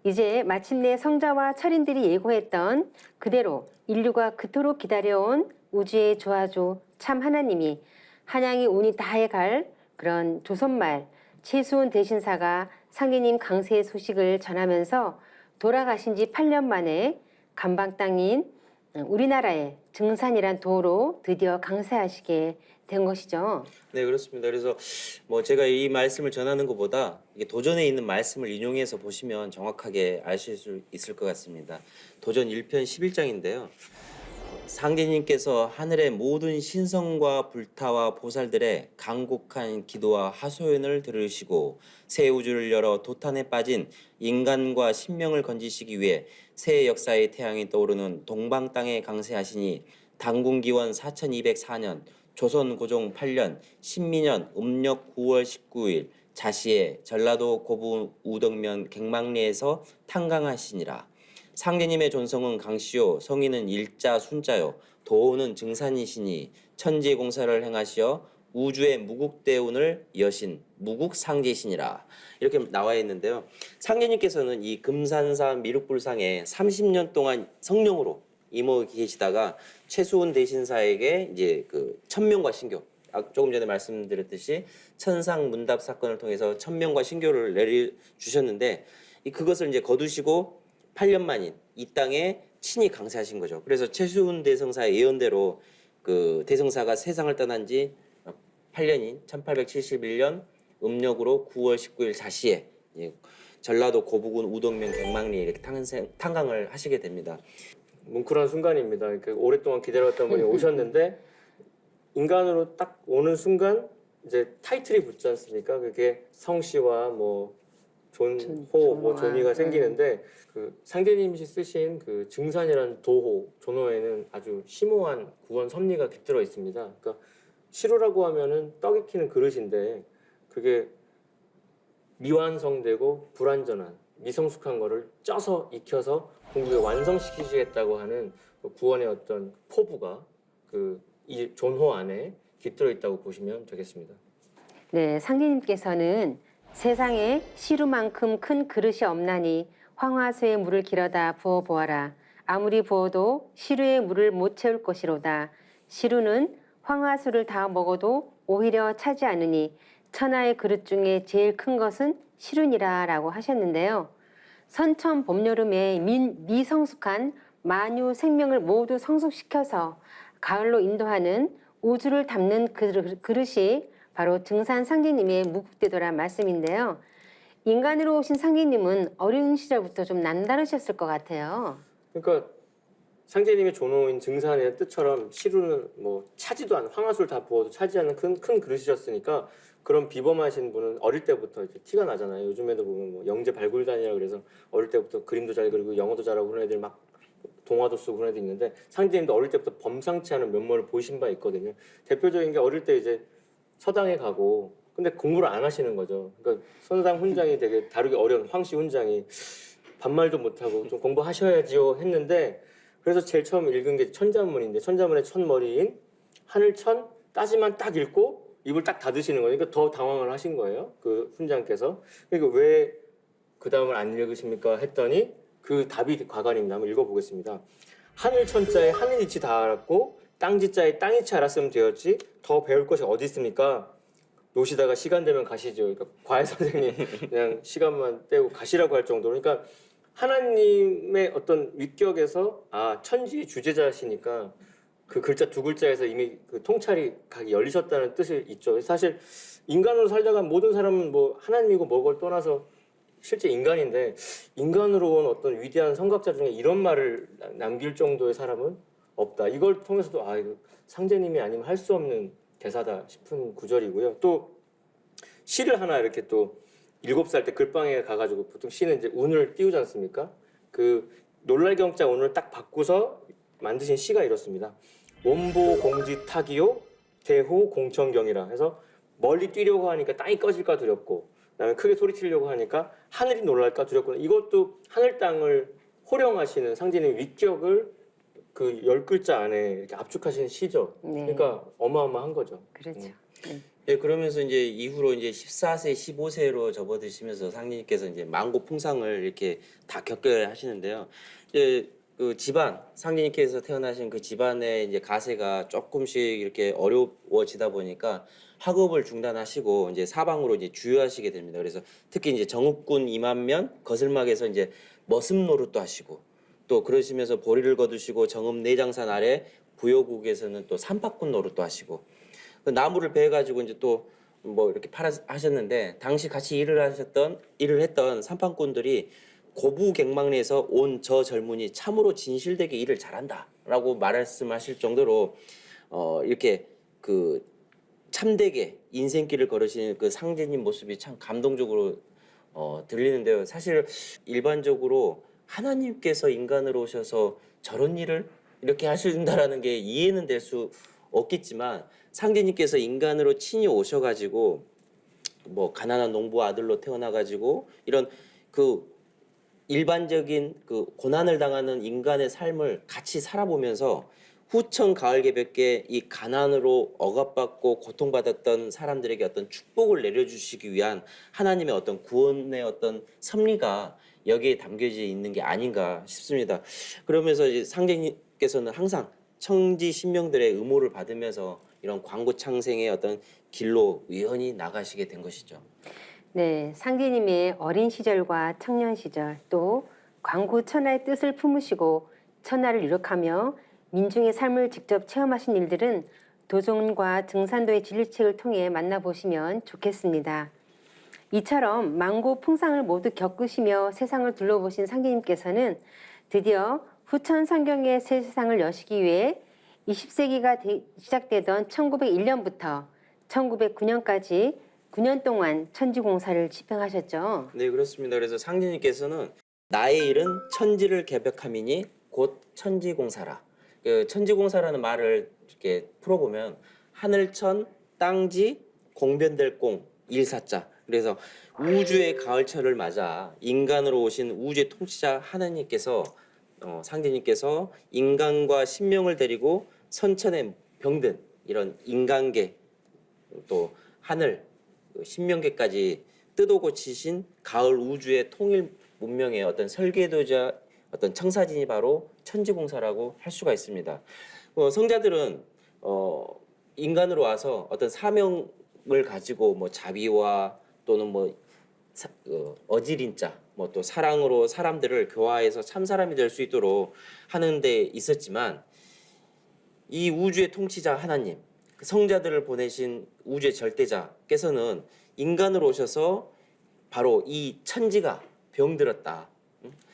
이제 마침내 성자와 철인들이 예고했던 그대로 인류가 그토록 기다려온 우주의 조화조 참 하나님이 한양이 운이 다해갈 그런 조선말 최수훈 대신사가 상제님 강세의 소식을 전하면서 돌아가신 지 8년 만에 감방 땅인 우리나라의 증산이란 도로 드디어 강세하시게 된 것이죠.
네, 그렇습니다. 그래서 뭐 제가 이 말씀을 전하는 것보다 이게 도전에 있는 말씀을 인용해서 보시면 정확하게 아실 수 있을 것 같습니다. 도전 1편 11장인데요. 상제님께서 하늘의 모든 신성과 불타와 보살들의 간곡한 기도와 하소연을 들으시고 새 우주를 열어 도탄에 빠진 인간과 신명을 건지시기 위해 새 역사의 태양이 떠오르는 동방 땅에 강세하시니 당군기원 4204년 조선 고종 8년 신민년 음력 9월 19일 자시에 전라도 고부 우덕면 갱망리에서 탄강하시니라. 상제님의 존성은 강시요 성인은 일자 순자요 도호는 증산이시니 천지 공사를 행하시어 우주의 무국대운을 여신 무국상제시니라. 이렇게 나와 있는데요. 상제님께서는 이 금산사 미륵불상에 30년 동안 성령으로 임하고 계시다가 최수훈 대신사에게 이제 그 천명과 신교 조금 전에 말씀드렸듯이 천상문답 사건을 통해서 천명과 신교를 내려주셨는데 그것을 이제 거두시고 8년 만인 이 땅에 친히 강세하신 거죠. 그래서 최수훈 대성사의 예언대로 그 대성사가 세상을 떠난 지 8년인 1871년 음력으로 9월 19일 자시에 전라도 고부군 우덕면 갱망리 이렇게 탄강을 하시게 됩니다.
뭉클한 순간입니다. 이렇게 오랫동안 기다렸던 분이 오셨는데 인간으로 딱 오는 순간 이제 타이틀이 붙지 않습니까? 그게 성씨와 뭐 존호, 뭐 존이가 생기는데 그 상제님이 쓰신 그 증산이라는 도호 존호에는 아주 심오한 구원 섭리가 깃들어 있습니다. 그러니까 시루라고 하면은 떡 익히는 그릇인데 그게 미완성되고 불완전한 미성숙한 거를 쪄서 익혀서 공부에 완성시키시겠다고 하는 그 구원의 어떤 포부가 그 이 존호 안에 깃들어 있다고 보시면 되겠습니다.
네, 상제님께서는 세상에 시루만큼 큰 그릇이 없나니 황화수의 물을 길어다 부어 보아라. 아무리 부어도 시루의 물을 못 채울 것이로다. 시루는 황화수를 다 먹어도 오히려 차지 않으니 천하의 그릇 중에 제일 큰 것은 시루니라 라고 하셨는데요. 선천 봄여름에 미성숙한 만유 생명을 모두 성숙시켜서 가을로 인도하는 우주를 담는 그릇이 바로 증산 상제님의 무국대도란 말씀인데요. 인간으로 오신 상제님은 어린 시절부터 좀 남다르셨을 것 같아요.
그러니까 상제님의 존호인 증산의 뜻처럼 시루는 뭐 차지도 않은 황화수를 다 부어도 차지 않는 큰 그릇이셨으니까 그런 비범하신 분은 어릴 때부터 이제 티가 나잖아요. 요즘에도 보면 뭐 영재 발굴단이라 그래서 어릴 때부터 그림도 잘 그리고 영어도 잘하고 그런 애들 막 동화도 쓰고 그런 애들 있는데 상제님도 어릴 때부터 범상치 않은 면모를 보이신 바 있거든요. 대표적인 게 어릴 때 이제 서당에 가고 근데 공부를 안 하시는 거죠. 그러니까 선당 훈장이 되게 다루기 어려운 황씨 훈장이 반말도 못하고 좀 공부하셔야지요 했는데 그래서 제일 처음 읽은 게 천자문인데 천자문의 첫머리인 하늘천 따지만 딱 읽고 입을 딱 닫으시는 거니까 더 당황을 하신 거예요. 그 훈장께서. 그러니까 왜 그 다음을 안 읽으십니까 했더니 그 답이 과관입니다. 한번 읽어보겠습니다. 하늘천자에 하늘이치 다 알았고 땅지자에 땅이치 알았으면 되었지 더 배울 것이 어디 있습니까? 노시다가 시간 되면 가시죠. 그러니까 과외 선생님 그냥 시간만 떼고 가시라고 할 정도로 그러니까 하나님의 어떤 위격에서 천지의 주제자시니까 그 글자 두 글자에서 이미 그 통찰이 각이 열리셨다는 뜻이 있죠. 사실 인간으로 살다가 모든 사람은 뭐 하나님이고 뭐걸 떠나서 실제 인간인데 인간으로 온 어떤 위대한 성각자 중에 이런 말을 남길 정도의 사람은 없다. 이걸 통해서도 이거 상제님이 아니면 할 수 없는 대사다 싶은 구절이고요. 또 시를 하나 이렇게 또 7살 때 글방에 가가지고 보통 시는 이제 운을 띄우지 않습니까? 그 놀랄경자 운을 딱 바꾸서 만드신 시가 이렇습니다. 원보 공지 타기요 대호 공천경이라 해서 멀리 뛰려고 하니까 땅이 꺼질까 두렵고 그다음에 크게 소리치려고 하니까 하늘이 놀랄까 두렵고 이것도 하늘 땅을 호령하시는 상제님의 위격을 그 10글자 안에 이렇게 압축하신 시죠.
네.
그러니까 어마어마한 거죠.
그렇죠.
네, 그러면서 이제 이후로 이제 14세, 15세로 접어드시면서 상제님께서 이제 만고 풍상을 이렇게 다 겪어하시는데요. 이제 그 집안 상제님께서 태어나신 그 집안의 이제 가세가 조금씩 이렇게 어려워지다 보니까 학업을 중단하시고 이제 사방으로 이제 주요하시게 됩니다. 그래서 특히 이제 정읍군 임한면 거슬막에서 이제 머슴 노릇도 하시고 또 그러시면서 보리를 거두시고 정읍 내장산 아래 부여국에서는 또 산박군 노릇도 하시고 그 나무를 베어 가지고 이제 또 뭐 이렇게 하셨는데 당시 같이 일을 했던 산박군들이 고부갱망리에서 온 저 젊은이 참으로 진실되게 일을 잘한다라고 말씀하실 정도로 이렇게 그 참되게 인생길을 걸으시는 그 상제님 모습이 참 감동적으로 들리는데요. 사실 일반적으로 하나님께서 인간으로 오셔서 저런 일을 이렇게 하신다라는 게 이해는 될 수 없겠지만 상제님께서 인간으로 친히 오셔가지고 뭐 가난한 농부 아들로 태어나가지고 이런 그 일반적인 그 고난을 당하는 인간의 삶을 같이 살아보면서 후천 가을개벽에 이 가난으로 억압받고 고통받았던 사람들에게 어떤 축복을 내려주시기 위한 하나님의 어떤 구원의 어떤 섭리가 여기에 담겨져 있는 게 아닌가 싶습니다. 그러면서 이제 상제님께서는 항상 청지 신명들의 의모를 받으면서 이런 광고 창생의 어떤 길로 우연히 나가시게 된 것이죠.
네, 상제님의 어린 시절과 청년 시절 또 광구 천하의 뜻을 품으시고 천하를 유력하며 민중의 삶을 직접 체험하신 일들은 도전과 증산도의 진리책을 통해 만나보시면 좋겠습니다. 이처럼 만고 풍상을 모두 겪으시며 세상을 둘러보신 상제님께서는 드디어 후천 성경의 새 세상을 여시기 위해 20세기가 시작되던 1901년부터 1909년까지 9년 동안 천지공사를 집행하셨죠.
네, 그렇습니다. 그래서 상제님께서는 나의 일은 천지를 개벽함이니 곧 천지공사라. 그 천지공사라는 말을 이렇게 풀어보면 하늘천, 땅지, 공변될 공, 일사자. 그래서 우주의 가을철을 맞아 인간으로 오신 우주의 통치자 하나님께서 상제님께서 인간과 신명을 데리고 선천에 병든 이런 인간계 또 하늘 신명계까지 뜯어 고치신 가을 우주의 통일 문명의 어떤 설계도자 어떤 청사진이 바로 천지공사라고 할 수가 있습니다. 성자들은 인간으로 와서 어떤 사명을 가지고 뭐 자비와 또는 뭐 어지린자 뭐 또 사랑으로 사람들을 교화해서 참 사람이 될 수 있도록 하는 데 있었지만 이 우주의 통치자 하나님 그 성자들을 보내신 우주의 절대자께서는 인간으로 오셔서 바로 이 천지가 병들었다.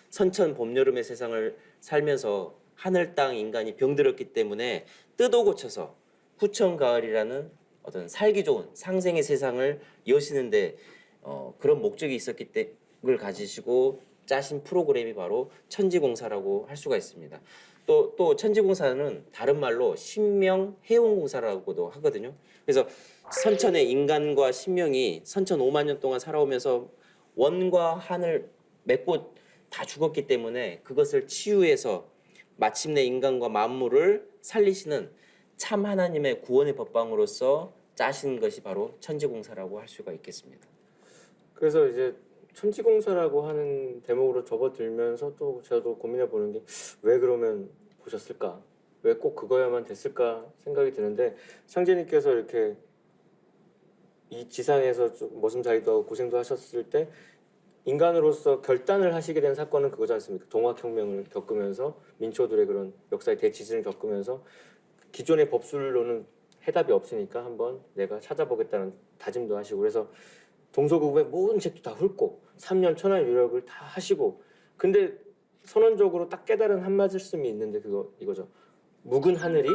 선천 봄 여름의 세상을 살면서 하늘 땅 인간이 병들었기 때문에 뜯어 고쳐서 후천 가을이라는 어떤 살기 좋은 상생의 세상을 여시는데 그런 목적이 있었기 때문에 가지시고 짜신 프로그램이 바로 천지공사라고 할 수가 있습니다. 또 천지공사는 다른 말로 신명 해운공사라고도 하거든요. 그래서 선천의 인간과 신명이 선천 5만 년 동안 살아오면서 원과 한을 맺고 다 죽었기 때문에 그것을 치유해서 마침내 인간과 만물을 살리시는 참 하나님의 구원의 법방으로서 짜신 것이 바로 천지공사라고 할 수가 있겠습니다.
그래서 이제 천지공사라고 하는 대목으로 접어들면서 또 저도 고민해 보는 게 왜 그러면 보셨을까? 왜 꼭 그거야만 됐을까 생각이 드는데 상제님께서 이렇게 이 지상에서 좀 머슴살이도 하고 고생도 하셨을 때 인간으로서 결단을 하시게 된 사건은 그거지 않습니까? 동학혁명을 겪으면서 민초들의 그런 역사의 대지진을 겪으면서 기존의 법술로는 해답이 없으니까 한번 내가 찾아보겠다는 다짐도 하시고 그래서 동서고금의 모든 책도 다 훑고 3년 천하 유력을 다 하시고 근데 선언적으로 딱 깨달은 한 말씀이 있는데 이거죠. 묵은 하늘이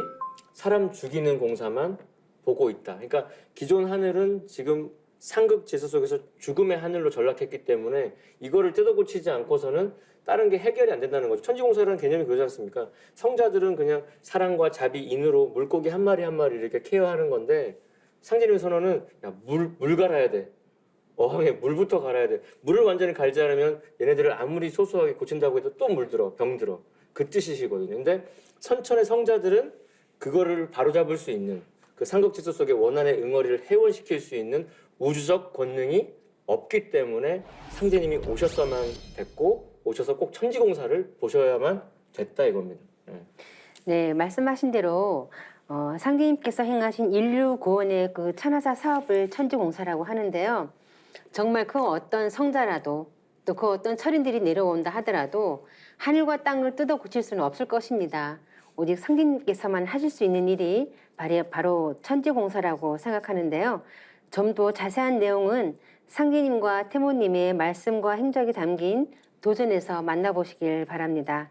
사람 죽이는 공사만 보고 있다. 그러니까 기존 하늘은 지금 상극 질서 속에서 죽음의 하늘로 전락했기 때문에 이거를 뜯어 고치지 않고서는 다른 게 해결이 안 된다는 거죠. 천지공사라는 개념이 그러지 않습니까? 성자들은 그냥 사랑과 자비, 인으로 물고기 한 마리 한 마리 이렇게 케어하는 건데 상제님 선언은 야, 물 갈아야 돼. 어항에 물부터 갈아야 돼. 물을 완전히 갈지 않으면 얘네들을 아무리 소소하게 고친다고 해도 또 물들어, 병들어. 그 뜻이시거든요. 근데 선천의 성자들은 그거를 바로잡을 수 있는 그 삼각질서 속의 원한의 응어리를 해원시킬 수 있는 우주적 권능이 없기 때문에 상제님이 오셨어만 됐고 오셔서 꼭 천지공사를 보셔야만 됐다 이겁니다.
네, 말씀하신 대로 상제님께서 행하신 인류 구원의 그 천하사 사업을 천지공사라고 하는데요. 정말 그 어떤 성자라도 또 그 어떤 철인들이 내려온다 하더라도 하늘과 땅을 뜯어 고칠 수는 없을 것입니다. 오직 상제님께서만 하실 수 있는 일이 바로 천지공사라고 생각하는데요. 좀 더 자세한 내용은 상제님과 태모님의 말씀과 행적이 담긴 도전에서 만나보시길 바랍니다.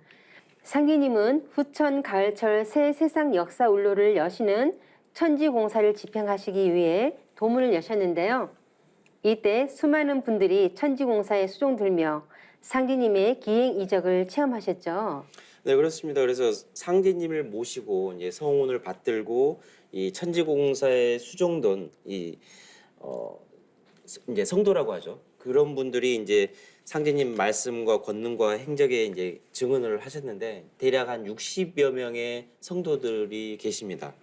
상제님은 후천 가을철 새 세상 역사 울로를 여시는 천지공사를 집행하시기 위해 도문을 여셨는데요. 이때 수많은 분들이 천지공사에 수종들며 상제님의 기행 이적을 체험하셨죠.
네, 그렇습니다. 그래서 상제님을 모시고 이제 성운을 받들고 이 천지공사에 수종된 이제 성도라고 하죠. 그런 분들이 이제 상제님 말씀과 권능과 행적에 이제 증언을 하셨는데 대략 한 60여 명의 성도들이 계십니다.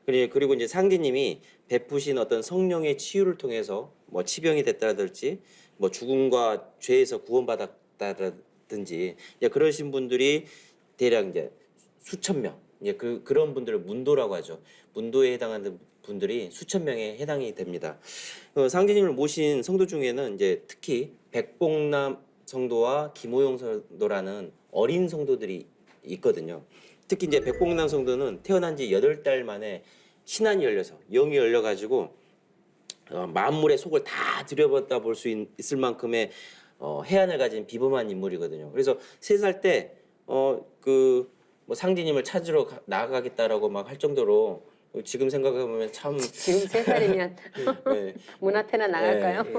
그리고 이제 상제님이 베푸신 어떤 성령의 치유를 통해서 뭐 치병이 됐다든지 뭐 죽음과 죄에서 구원받았다든지 그러신 분들이 대략 이제 수천 명, 그런 분들을 문도라고 하죠. 문도에 해당하는 분들이 수천 명에 해당이 됩니다. 상제님을 모신 성도 중에는 이제 특히 백봉남 성도와 김호용 성도라는 어린 성도들이 있거든요. 특히 이제 백봉남 성도는 태어난 지 8달 만에 신안이 열려서 영이 열려가지고 만물의 속을 다 들여다볼 볼 수 있을 만큼의 해안을 가진 비범한 인물이거든요. 그래서 3살 때 뭐 상제님을 찾으러 나가겠다라고 막 할 정도로 지금 생각해보면 참
지금 3살이면
네.
문 앞에나 나갈까요?
네.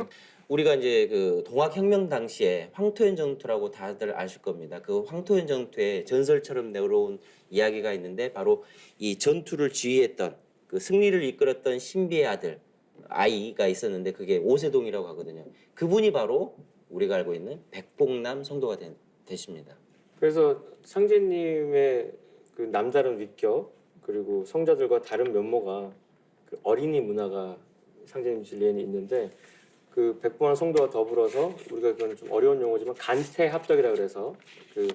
우리가 이제 그 동학혁명 당시에 황토현 정투라고 다들 아실 겁니다. 그 황토현 정투에 전설처럼 내려온 이야기가 있는데 바로 이 전투를 지휘했던 그 승리를 이끌었던 신비의 아들 아이가 있었는데 그게 오세동이라고 하거든요. 그분이 바로 우리가 알고 있는 백봉남 성도가 되십니다.
그래서 상제님의 그 남다른 위격 그리고 성자들과 다른 면모가 그 어린이 문화가 상제님 진리에는 있는데 그 백봉남 성도와 더불어서 우리가 그건 좀 어려운 용어지만 간태합덕이라 그래서 그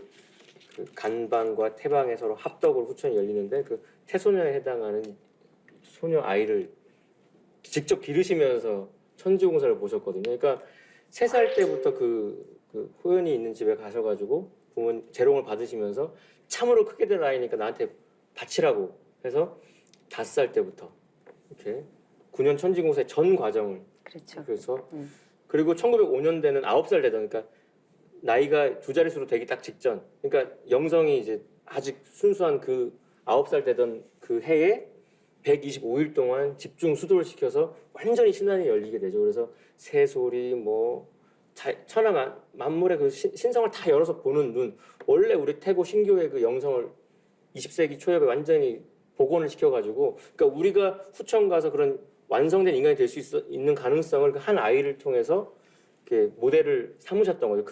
간방과 태방의 서로 합덕으로 후천이 열리는데 그 태소년에 해당하는 소녀 아이를 직접 기르시면서 천지공사를 보셨거든요. 그러니까 3살 때부터 그 호연이 있는 집에 가셔가지고 부모 재롱을 받으시면서 참으로 크게 된 아이니까 나한테 바치라고 해서 5살 때부터 이렇게 9년 천지공사의 전 과정을
그렇죠.
그래서 그리고 1905년대는 9살 되던 그러니까 나이가 2자릿수로 되기 딱 직전 그러니까 영성이 이제 아직 순수한 그 9살 되던 그 해에 125일 동안 집중 수도를 시켜서 완전히 신안이 열리게 되죠. 그래서 새소리 뭐 천하 만물의 그 신성을 다 열어서 보는 눈. 원래 우리 태고 신교의 그 영성을 20세기 초엽에 완전히 복원을 시켜가지고 그러니까 우리가 후천 가서 그런 완성된 인간이 될 수 있는 가능성을 그 한 아이를 통해서 이렇게 모델을 삼으셨던 거죠.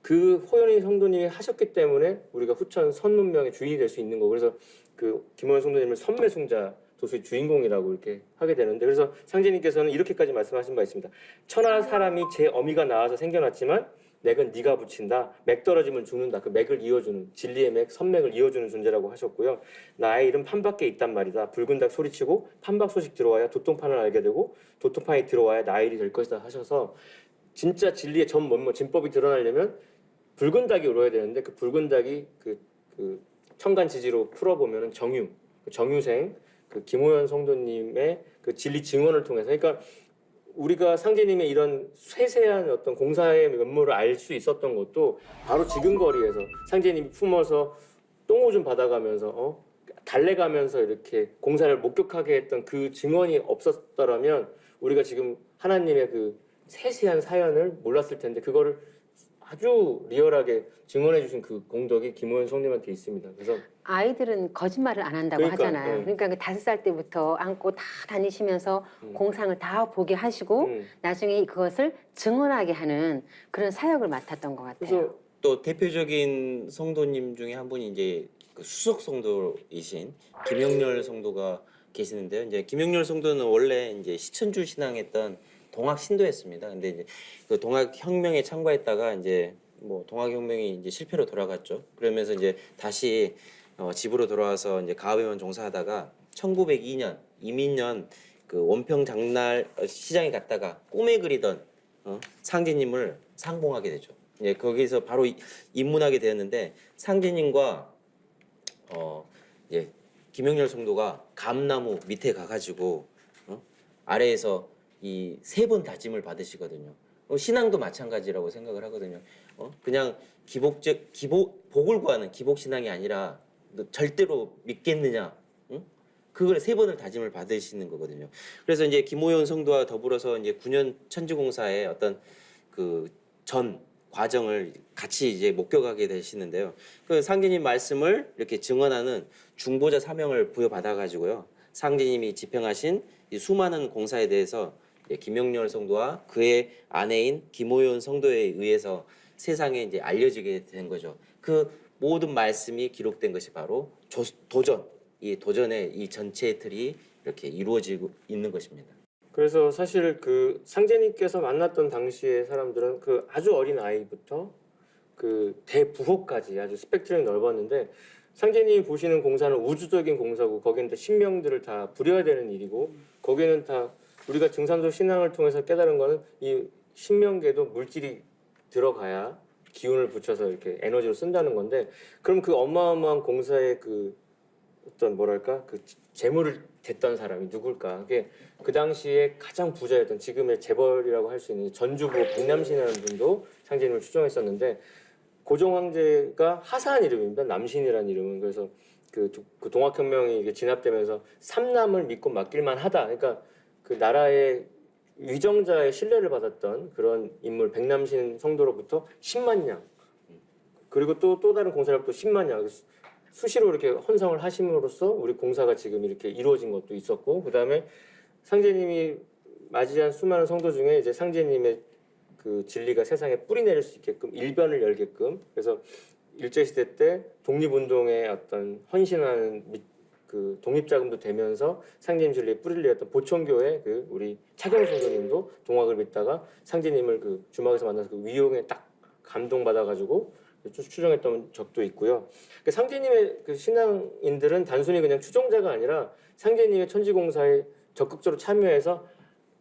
그 호연이 성도님이 하셨기 때문에 우리가 후천 선문명의 주인이 될 수 있는 거고 그래서 그 김호연 성도님을 선매숭자 도수의 주인공이라고 이렇게 하게 되는데 그래서 상제님께서는 이렇게까지 말씀하신 바 있습니다. 천하 사람이 제 어미가 나와서 생겨났지만 맥은 네가 붙인다. 맥 떨어지면 죽는다. 그 맥을 이어주는 진리의 맥, 선맥을 이어주는 존재라고 하셨고요. 나의 이름 판밖에 있단 말이다. 붉은 닭 소리치고 판박 소식 들어와야 도통판을 알게 되고 도통판이 들어와야 나의 일이 될 것이다 하셔서 진짜 진리의 전 면모, 진법이 드러나려면 붉은 닭이 울어야 되는데 그 붉은 닭이 그 천간 지지로 풀어보면은 정유생 그 김호연 성도님의 그 진리 증언을 통해서 그러니까 우리가 상제님의 이런 세세한 어떤 공사의 면모를 알 수 있었던 것도 바로 지금 거리에서 상제님이 품어서 똥오줌 받아가면서 달래가면서 이렇게 공사를 목격하게 했던 그 증언이 없었더라면 우리가 지금 하나님의 그 세세한 사연을 몰랐을 텐데 그거를 아주 리얼하게 증언해 주신 그 공덕이 김호연 성님한테 있습니다. 그래서
아이들은 거짓말을 안 한다고
그러니까,
하잖아요.
네.
그러니까 그 5살 때부터 안고 다 다니시면서 공상을 다 보게 하시고 나중에 그것을 증언하게 하는 그런 사역을 맡았던 것 같아요.
그래서
또 대표적인 성도님 중에 한 분이 이제 그 수석 성도이신 김영렬 성도가 계시는데요. 이제 김영렬 성도는 원래 이제 시천주 신앙했던 동학 신도였습니다. 근데 이제 그 동학 혁명에 참가했다가 이제 뭐 동학 혁명이 이제 실패로 돌아갔죠. 그러면서 이제 다시 집으로 돌아와서 이제 가업에만 종사하다가 1902년 이민년 그 원평 장날 시장에 갔다가 꿈에 그리던 상제님을 상봉하게 되죠. 예, 거기서 바로 입문하게 되었는데 상제님과 예, 김영렬 성도가 감나무 밑에 가가지고 아래에서 이 3번 다짐을 받으시거든요. 신앙도 마찬가지라고 생각을 하거든요. 그냥 복을 구하는 기복 신앙이 아니라 너 절대로 믿겠느냐? 응? 그걸 3번을 다짐을 받으시는 거거든요. 그래서 이제 김호연 성도와 더불어서 이제 9년 천지공사의 어떤 그 전 과정을 같이 이제 목격하게 되시는데요. 그 상제님 말씀을 이렇게 증언하는 중보자 사명을 부여받아 가지고요. 상제님이 집행하신 이 수많은 공사에 대해서 김영렬 성도와 그의 아내인 김호연 성도에 의해서 세상에 이제 알려지게 된 거죠. 그 모든 말씀이 기록된 것이 바로 이 도전의 이 전체 틀이 이렇게 이루어지고 있는 것입니다.
그래서 사실 그 상제님께서 만났던 당시의 사람들은 그 아주 어린 아이부터 그 대부호까지 아주 스펙트럼이 넓었는데 상제님이 보시는 공사는 우주적인 공사고 거기는 다 신명들을 다 부려야 되는 일이고 거기는 다 우리가 증산도 신앙을 통해서 깨달은 거는 이 신명계도 물질이 들어가야 기운을 붙여서 이렇게 에너지로 쓴다는 건데 그럼 그 어마어마한 공사의 그 어떤 뭐랄까 그 재물을 댔던 사람이 누굴까? 그게 그 당시에 가장 부자였던 지금의 재벌이라고 할 수 있는 전주부 백남신이라는 분도 상제님을 추종했었는데 고종 황제가 하사한 이름입니다. 남신이라는 이름은 그래서 그 동학혁명이 이게 진압되면서 삼남을 믿고 맡길만 하다. 그러니까 그 나라의 위정자의 신뢰를 받았던 그런 인물 백남신 성도로부터 10만 냥 그리고 또 다른 공사력도 10만 냥 수시로 이렇게 헌성을 하심으로써 우리 공사가 지금 이렇게 이루어진 것도 있었고 그 다음에 상제님이 맞이한 수많은 성도 중에 이제 상제님의 그 진리가 세상에 뿌리 내릴 수 있게끔 일변을 열게끔, 그래서 일제시대 때 독립운동에 어떤 헌신하는 그 독립자금도 되면서 상제님 진리에 뿌리를 내렸던 보천교회 그 우리 차경 성도님도 동학을 믿다가 상제님을 그 주막에서 만나서 그 위용에 딱 감동받아가지고 추종했던 적도 있고요. 그 상제님의 그 신앙인들은 단순히 그냥 추종자가 아니라 상제님의 천지공사에 적극적으로 참여해서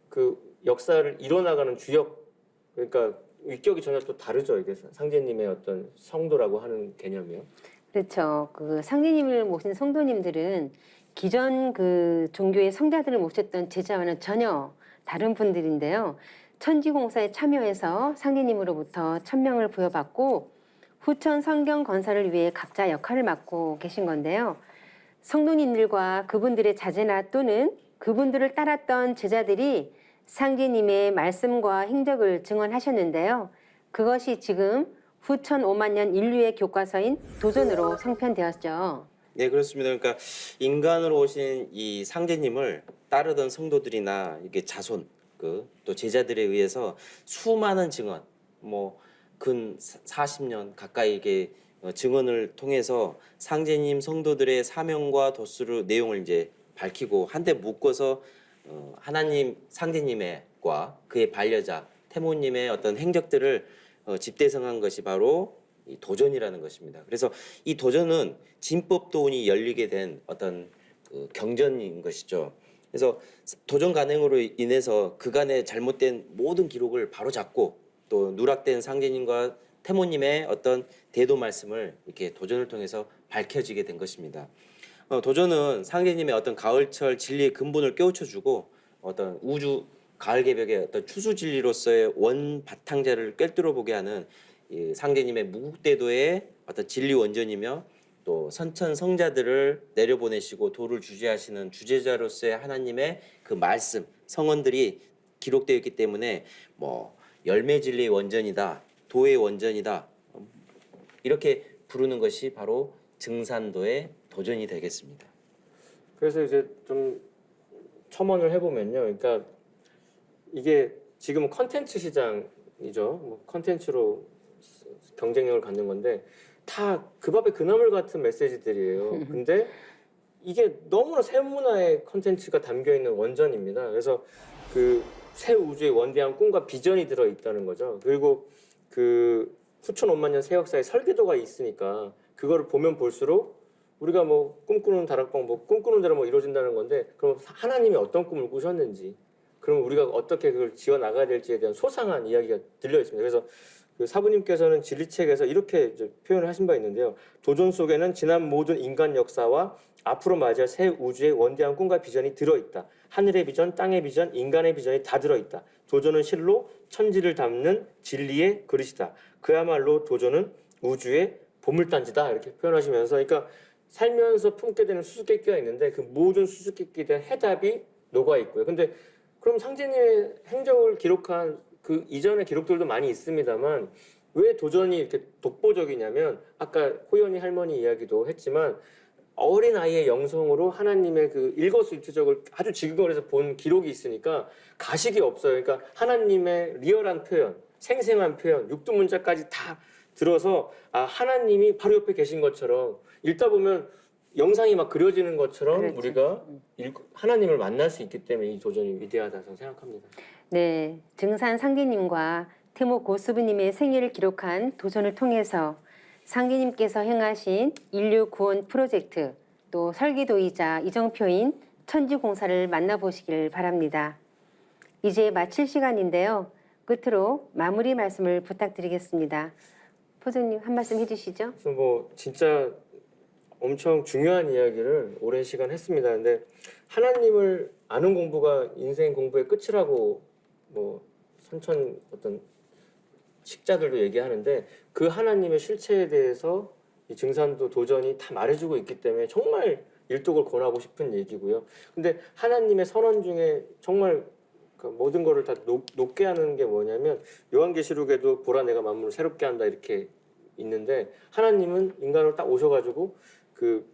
그 역사를 이뤄나가는 주역, 그러니까 위격이 전혀 또 다르죠. 이게 상제님의 어떤 성도라고 하는 개념이요.
그렇죠. 그 상제님을 모신 성도님들은 기존 그 종교의 성자들을 모셨던 제자와는 전혀 다른 분들인데요. 천지공사에 참여해서 상제님으로부터 천명을 부여받고 후천 성경 건설을 위해 각자 역할을 맡고 계신 건데요. 성도님들과 그분들의 자제나 또는 그분들을 따랐던 제자들이 상제님의 말씀과 행적을 증언하셨는데요. 그것이 지금 후천 5만 년 인류의 교과서인 도전으로 성편되었죠.
네, 그렇습니다. 그러니까 인간으로 오신 이 상제님을 따르던 성도들이나 이게 자손, 또 제자들에 의해서 수많은 증언, 근 40년 가까이 이게 증언을 통해서 상제님 성도들의 사명과 도수를 내용을 이제 밝히고 한데 묶어서 하나님 상제님과 그의 반려자 태모님의 어떤 행적들을 집대성한 것이 바로 이 도전이라는 것입니다. 그래서 이 도전은 진법도운이 열리게 된 어떤 그 경전인 것이죠. 그래서 도전 간행으로 인해서 그간의 잘못된 모든 기록을 바로잡고 또 누락된 상제님과 태모님의 어떤 대도 말씀을 이렇게 도전을 통해서 밝혀지게 된 것입니다. 도전은 상제님의 어떤 가을철 진리의 근본을 깨우쳐주고 어떤 우주 가을 개벽의 어떤 추수 진리로서의 원 바탕자를 꿰뚫어 보게 하는 이 상제님의 무국대도의 어떤 진리 원전이며 또 선천 성자들을 내려보내시고 도를 주재하시는 주재자로서의 하나님의 그 말씀 성언들이 기록되어 있기 때문에 열매 진리의 원전이다, 도의 원전이다 이렇게 부르는 것이 바로 증산도의 도전이 되겠습니다.
그래서 이제 좀 첨언을 해보면요, 그러니까 이게 지금은 컨텐츠 시장이죠. 컨텐츠로 경쟁력을 갖는 건데 다 그 밥에 그 나물 같은 메시지들이에요. 근데 이게 너무나 세문화의 컨텐츠가 담겨 있는 원전입니다. 그래서 그 새 우주의 원대한 꿈과 비전이 들어 있다는 거죠. 그리고 그 후천 5만 년 새 역사의 설계도가 있으니까 그거를 보면 볼수록 우리가 꿈꾸는 다락방 꿈꾸는 대로 이루어진다는 건데, 그럼 하나님이 어떤 꿈을 꾸셨는지, 그럼 우리가 어떻게 그걸 지어 나가야 될지에 대한 소상한 이야기가 들려 있습니다. 그래서 그 사부님께서는 진리책에서 이렇게 이제 표현을 하신 바 있는데요. 도전 속에는 지난 모든 인간 역사와 앞으로 맞이할 새 우주의 원대한 꿈과 비전이 들어있다. 하늘의 비전, 땅의 비전, 인간의 비전이 다 들어있다. 도전은 실로 천지를 담는 진리의 그릇이다. 그야말로 도전은 우주의 보물단지다. 이렇게 표현하시면서, 그러니까 살면서 품게 되는 수수께끼가 있는데 그 모든 수수께끼에 대한 해답이 녹아 있고요. 근데 그럼 상제님의 행적을 기록한 그 이전의 기록들도 많이 있습니다만 왜 도전이 이렇게 독보적이냐면, 아까 호연이 할머니 이야기도 했지만 어린 아이의 영성으로 하나님의 그 일거수일투족을 아주 지근거려서 본 기록이 있으니까 가식이 없어요. 그러니까 하나님의 리얼한 표현, 생생한 표현, 육두문자까지 다 들어서 하나님이 바로 옆에 계신 것처럼 읽다 보면 영상이 막 그려지는 것처럼
그렇죠.
우리가 하나님을 만날 수 있기 때문에 이 도전이 위대하다고 생각합니다.
네, 증산 상계님과 태모 고수부님의 생애를 기록한 도전을 통해서 상계님께서 행하신 인류 구원 프로젝트, 또 설계도이자 이정표인 천지공사를 만나보시길 바랍니다. 이제 마칠 시간인데요. 끝으로 마무리 말씀을 부탁드리겠습니다. 포도님 한 말씀 해주시죠.
그래서 진짜 엄청 중요한 이야기를 오랜 시간 했습니다. 근데 하나님을 아는 공부가 인생 공부의 끝이라고 선천 어떤 식자들도 얘기하는데, 그 하나님의 실체에 대해서 이 증산도 도전이 다 말해주고 있기 때문에 정말 일독을 권하고 싶은 얘기고요. 근데 하나님의 선언 중에 정말 그 모든 거를 다 높게 하는 게 뭐냐면, 요한계시록에도 보라 내가 만물을 새롭게 한다 이렇게 있는데, 하나님은 인간으로 딱 오셔가지고 그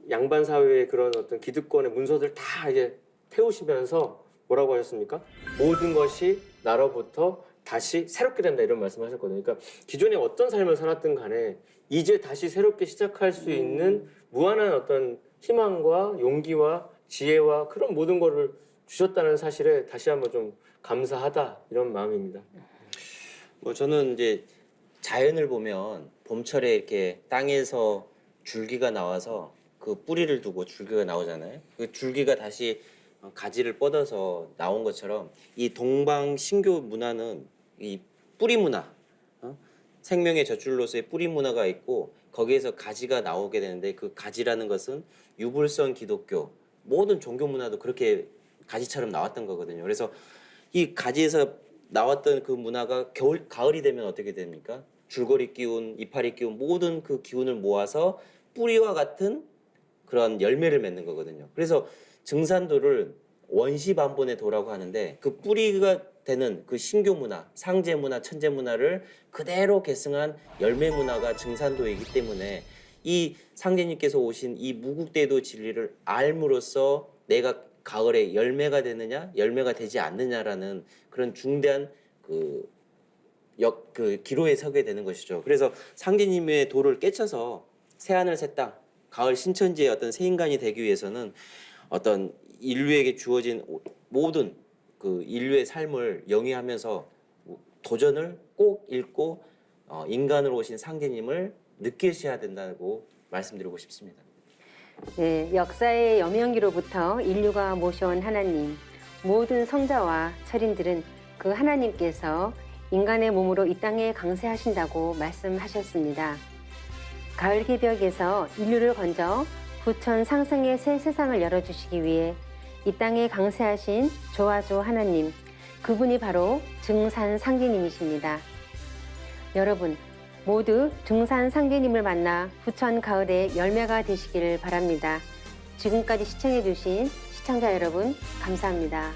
양반 사회의 그런 어떤 기득권의 문서들 다 이제 태우시면서 뭐라고 하셨습니까? 모든 것이 나로부터 다시 새롭게 된다 이런 말씀하셨거든요. 그러니까 기존에 어떤 삶을 살았든 간에 이제 다시 새롭게 시작할 수 있는 무한한 어떤 희망과 용기와 지혜와 그런 모든 거를 주셨다는 사실에 다시 한번 좀 감사하다 이런 마음입니다.
뭐 저는 이제 자연을 보면 봄철에 이렇게 땅에서 줄기가 나와서 그 뿌리를 두고 줄기가 나오잖아요. 그 줄기가 다시 가지를 뻗어서 나온 것처럼 이 동방 신교 문화는 이 뿌리 문화, 생명의 젖줄로서의 뿌리 문화가 있고 거기에서 가지가 나오게 되는데 그 가지라는 것은 유불선 기독교 모든 종교 문화도 그렇게 가지처럼 나왔던 거거든요. 그래서 이 가지에서 나왔던 그 문화가 가을이 되면 어떻게 됩니까? 줄거리 기운, 이파리 기운 모든 그 기운을 모아서 뿌리와 같은 그런 열매를 맺는 거거든요. 그래서 증산도를 원시반본의 도라고 하는데 그 뿌리가 되는 그 신교 문화, 상제 문화, 천재 문화를 그대로 계승한 열매 문화가 증산도이기 때문에 이 상제님께서 오신 이 무국대도 진리를 알므로써 내가 가을에 열매가 되느냐, 열매가 되지 않느냐라는 그런 중대한 그 기로에 서게 되는 것이죠. 그래서 상제님의 도를 깨쳐서 새하늘 새 땅, 가을 신천지의 어떤 새 인간이 되기 위해서는 어떤 인류에게 주어진 모든 그 인류의 삶을 영위하면서 도전을 꼭 읽고 인간으로 오신 상제님을 느끼셔야 된다고 말씀드리고 싶습니다.
네, 역사의 여명기로부터 인류가 모셔온 하나님, 모든 성자와 철인들은 그 하나님께서 인간의 몸으로 이 땅에 강세하신다고 말씀하셨습니다. 가을 개벽에서 인류를 건져 부천 상승의 새 세상을 열어주시기 위해 이 땅에 강세하신 조아조 하나님, 그분이 바로 증산 상제님이십니다. 여러분, 모두 증산 상제님을 만나 부천 가을의 열매가 되시기를 바랍니다. 지금까지 시청해주신 시청자 여러분, 감사합니다.